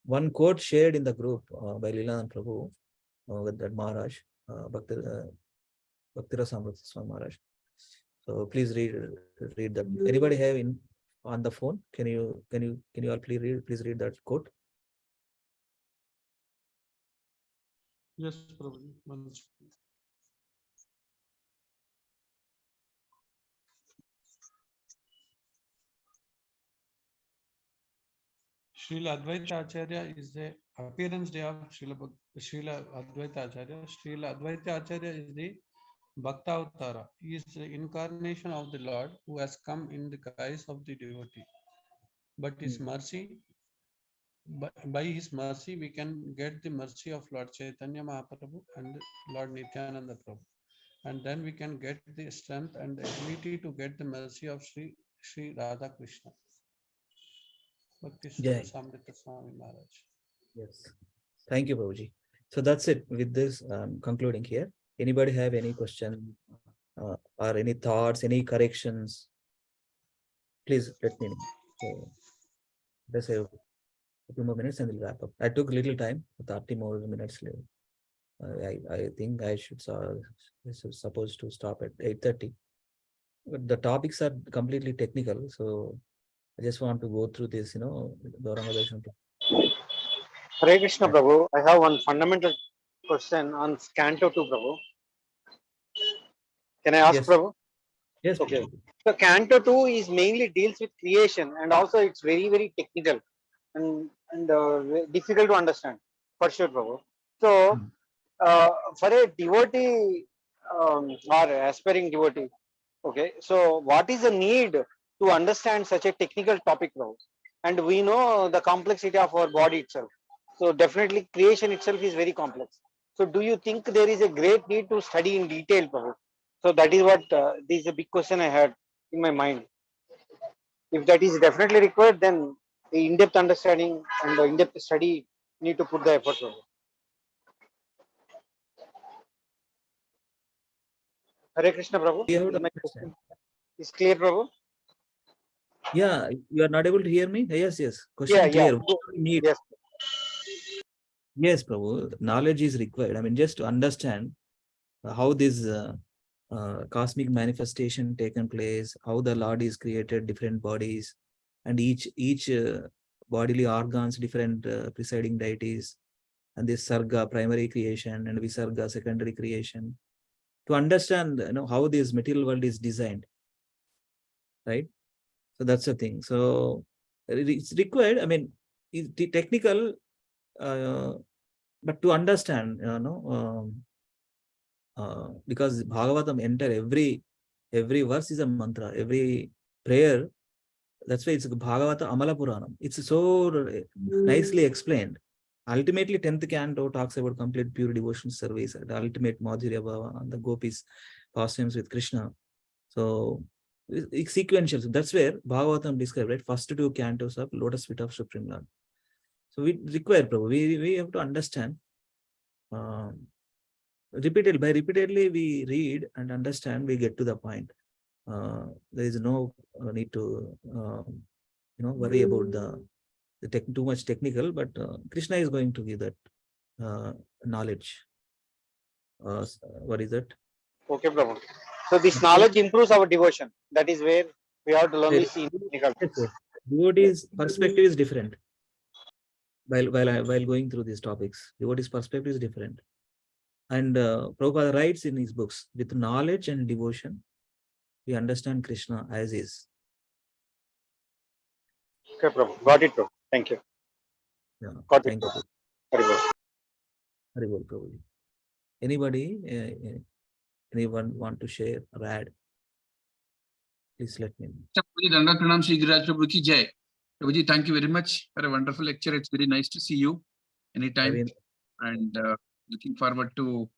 one quote shared in the group by Lilananda Prabhu with that Maharaj, Bhaktira Samrata Swami Maharaj. So please read that. Anybody have on the phone? Can you all please read that quote? Yes, Prabhuji. One second. Srila Advaita Acharya is the appearance day of Srila Advaita Acharya. Srila Advaita Acharya is the Bhakta Avatara. He is the incarnation of the Lord who has come in the guise of the devotee. But his mercy, by his mercy, we can get the mercy of Lord Chaitanya Mahaprabhu and Lord Nityananda Prabhu. And then we can get the strength and the ability to get the mercy of Sri Radha Krishna. Bhakti Jai. Samrita Swami Maharaj. Yes. Thank you, Prabhuji. So that's it. With this, concluding here. Anybody have any question or any thoughts, any corrections? Please let me know. So let's have a few more minutes and we'll wrap up. I took a little time, 30 more minutes later. I think I should supposed to stop at 8:30. But the topics are completely technical, so I just want to go through this, Gauranga Darshan. Hare Krishna, Prabhu. I have one fundamental question on Canto 2, Prabhu. Can I ask, Yes. Prabhu? Yes. Okay. Prabhu. So Canto 2 is mainly deals with creation, and also it's very, very technical and difficult to understand, for sure, Prabhu. So for a devotee or aspiring devotee, okay, so what is the need to understand such a technical topic, Prabhu? And we know the complexity of our body itself. So definitely creation itself is very complex. So do you think there is a great need to study in detail, Prabhu? So that is what this is a big question I had in my mind. If that is definitely required, then the in-depth understanding and the in-depth study need to put the effort, Prabhu. Hare Krishna, Prabhu. You have to Is my understand. question is clear, Prabhu? Yeah, you are not able to hear me? Yes. Question Yeah, clear. Go. Need. Yes. Yes, Prabhu. Knowledge is required. I mean, just to understand how this cosmic manifestation taken place, how the Lord is created different bodies, and each bodily organs, different presiding deities, and this Sarga, primary creation, and Visarga, secondary creation. To understand, how this material world is designed, right? So that's the thing. So it's required. I mean, it's the technical, but to understand, because Bhagavatam enter every verse is a mantra, every prayer. That's why it's Bhagavata Amala Puranam. It's so nicely explained. Ultimately, 10th canto talks about complete pure devotion service, the ultimate Madhurya Bhava, and the gopis pastimes with Krishna. So it's sequential. So that's where Bhagavatam described, right? First two cantos of Lotus Feet of Supreme Lord. So we require, Prabhu, we have to understand. Repeatedly we read and understand, we get to the point. There is no need to worry about the too much technical, but Krishna is going to give that knowledge. What is that? Okay, Prabhu. So this knowledge improves our devotion. That is where we have to learn this technical. Devotee's perspective is different. While going through these topics, devotee's perspective is different. And Prabhupada writes in his books, with knowledge and devotion, we understand Krishna as is. Okay, Prabhu. Got it, Prabhu. Thank you. Yeah. Got Thank it. you. Prabhu. Haribol, Prabhu. Anybody, anyone want to share or add? Please let me know. Danda Pranam Shri Giriraj Prabhu ki jai. Prabhuji, thank you very much for a wonderful lecture. It's very nice to see you anytime. And looking forward to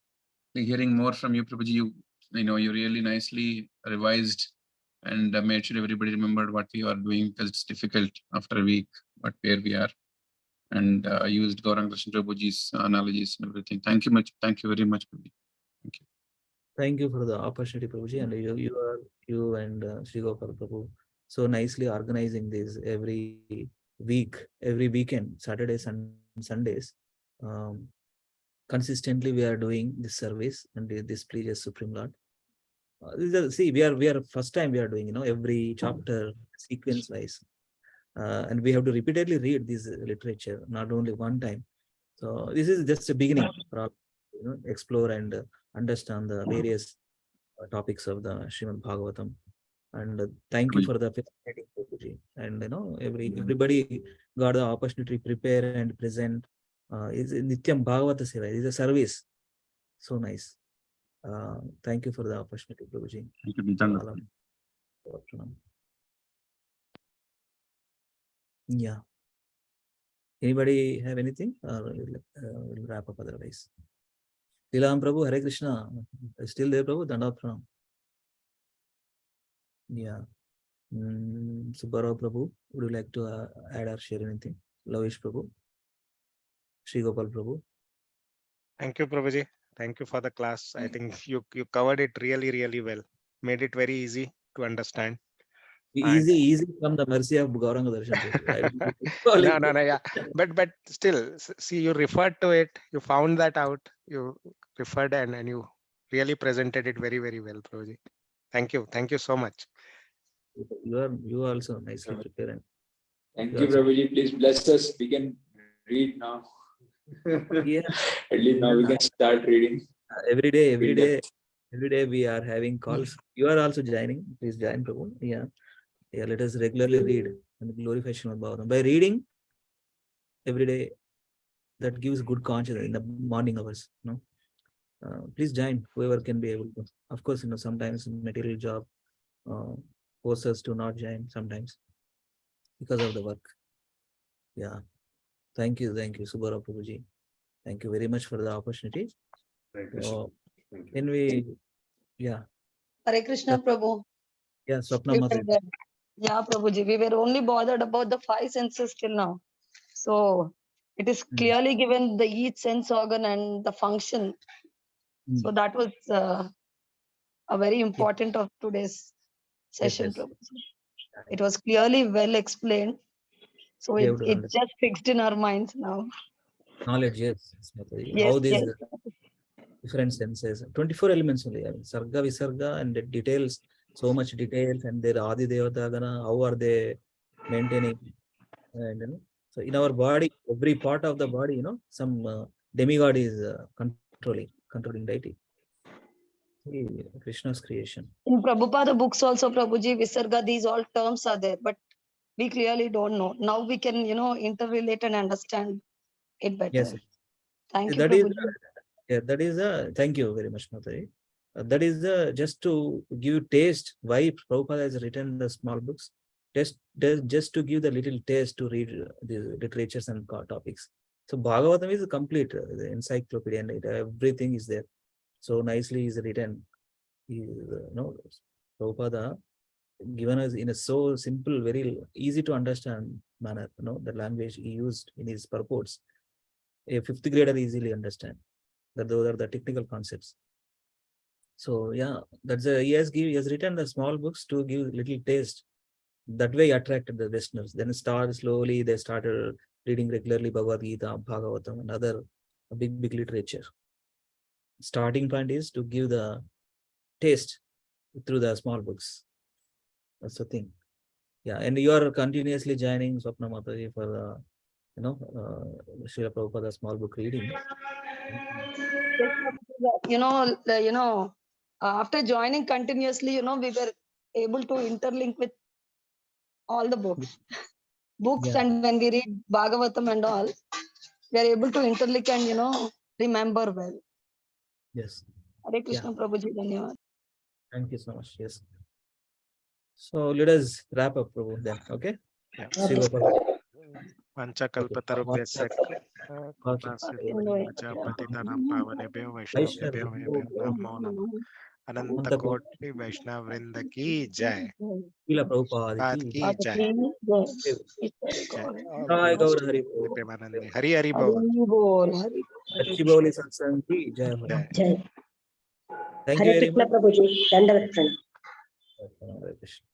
hearing more from you, Prabhuji. You really nicely revised and made sure everybody remembered what we are doing, because it's difficult after a week, where we are. And used Gauranga Krishna Prabhuji's analogies and everything. Thank you much. Thank you very much, Prabhuji. Thank you. Thank you for the opportunity, Prabhuji, and you and Shri Gopal Prabhu so nicely organizing this every week, every weekend, Saturdays and Sundays. Consistently, we are doing this service and this previous Supreme Lord. See, we are first time we are doing, every chapter sequence wise, and we have to repeatedly read this literature, not only one time. So this is just a beginning for all, explore and understand the various topics of the Srimad Bhagavatam. And thank you for the facilitating, Prabhuji. And everybody got the opportunity to prepare and present. It's Nityam Bhagavata Seva. It's a service. So nice. Thank you for the opportunity, Prabhuji. Yeah. Anybody have anything? We'll wrap up otherwise. Lilananda Prabhu, Hare Krishna. Still there, Prabhu? Dandavat Pranam. Yeah. Subbarao Prabhu, would you like to add or share anything? Lavish Prabhu. Shri Gopal Prabhu. Thank you, Prabhuji. Thank you for the class. I think you covered it really well. Made it very easy to understand. Easy from the mercy of Gauranga Darshan. No, yeah. But still, see, you referred to it, you found that out, you referred and you really presented it very, very well, Prabhuji. Thank you. Thank you so much. You are also nicely prepared. Thank you, Prabhuji. Please bless us. We can read now. Yeah. At least now we can start reading. Every day we are having calls. You are also joining. Please join, Prabhu. Yeah. Let us regularly read and glorify Srimad Bhagavatam. By reading every day, that gives good conscience in the morning hours. No, please join. Whoever can be able to. Of course, sometimes material job forces us to not join sometimes because of the work. Yeah. Thank you, Subara Prabhuji. Thank you very much for the opportunity. Can we, yeah. Hare Krishna, Prabhu. Yeah, Swapna Mother. Yeah, Prabhuji, we were only bothered about the 5 senses till now. So it is clearly given the each sense organ and the function. So that was a very important of today's session, Prabhuji. It was clearly well explained. So it just fixed in our minds now. Knowledge, yes. Yes, How these yes. different senses, 24 elements only. I mean, Sarga, Visarga, and the details, so much details, and their Adi Devata Gana, how are they maintaining? And so in our body, every part of the body, some demigod is controlling deity. Krishna's creation. In Prabhupada books also, Prabhuji, Visarga, these all terms are there, but we clearly don't know. Now we can, interrelate and understand it better. Yes. Thank you, That is, Prabhuji. that is thank you very much, Mataji. That is just to give taste why Prabhupada has written the small books. Just to give the little taste to read the literatures and topics. So Bhagavatam is complete, the encyclopedia, and everything is there. So nicely is written. Prabhupada given us in a so simple, very easy to understand manner. The language he used in his purports. A 5th grader easily understand that those are the technical concepts. So yeah, that's he has written the small books to give little taste. That way attracted the listeners. Then slowly they started reading regularly Bhagavad Gita, Bhagavatam, and other big literature. Starting point is to give the taste through the small books. That's the thing. Yeah, and you are continuously joining Swapna Mataji for Srila Prabhupada small book reading. After joining continuously, we were able to interlink with all the books. And when we read Bhagavatam and all, we are able to interlink and, remember well. Yes. Hare Krishna, Prabhuji, Dhanyavad. Thank you so much. Yes. So let us wrap up, Prabhu, then. Okay? Yeah. Panchakalpatarubhyasya patitanam pavanebhyo vaishnavebhyo namo namah. Ananta Koti Vaishnav Vrinda ki jai. Srila Prabhupada ki jai. Jai Gaur Hari Premanandi. Hari Bol. Gachibowli Satsang ki jai. Jai. Thank you very much. Prabhuji. Dandavat Pranam. Hare Krishna.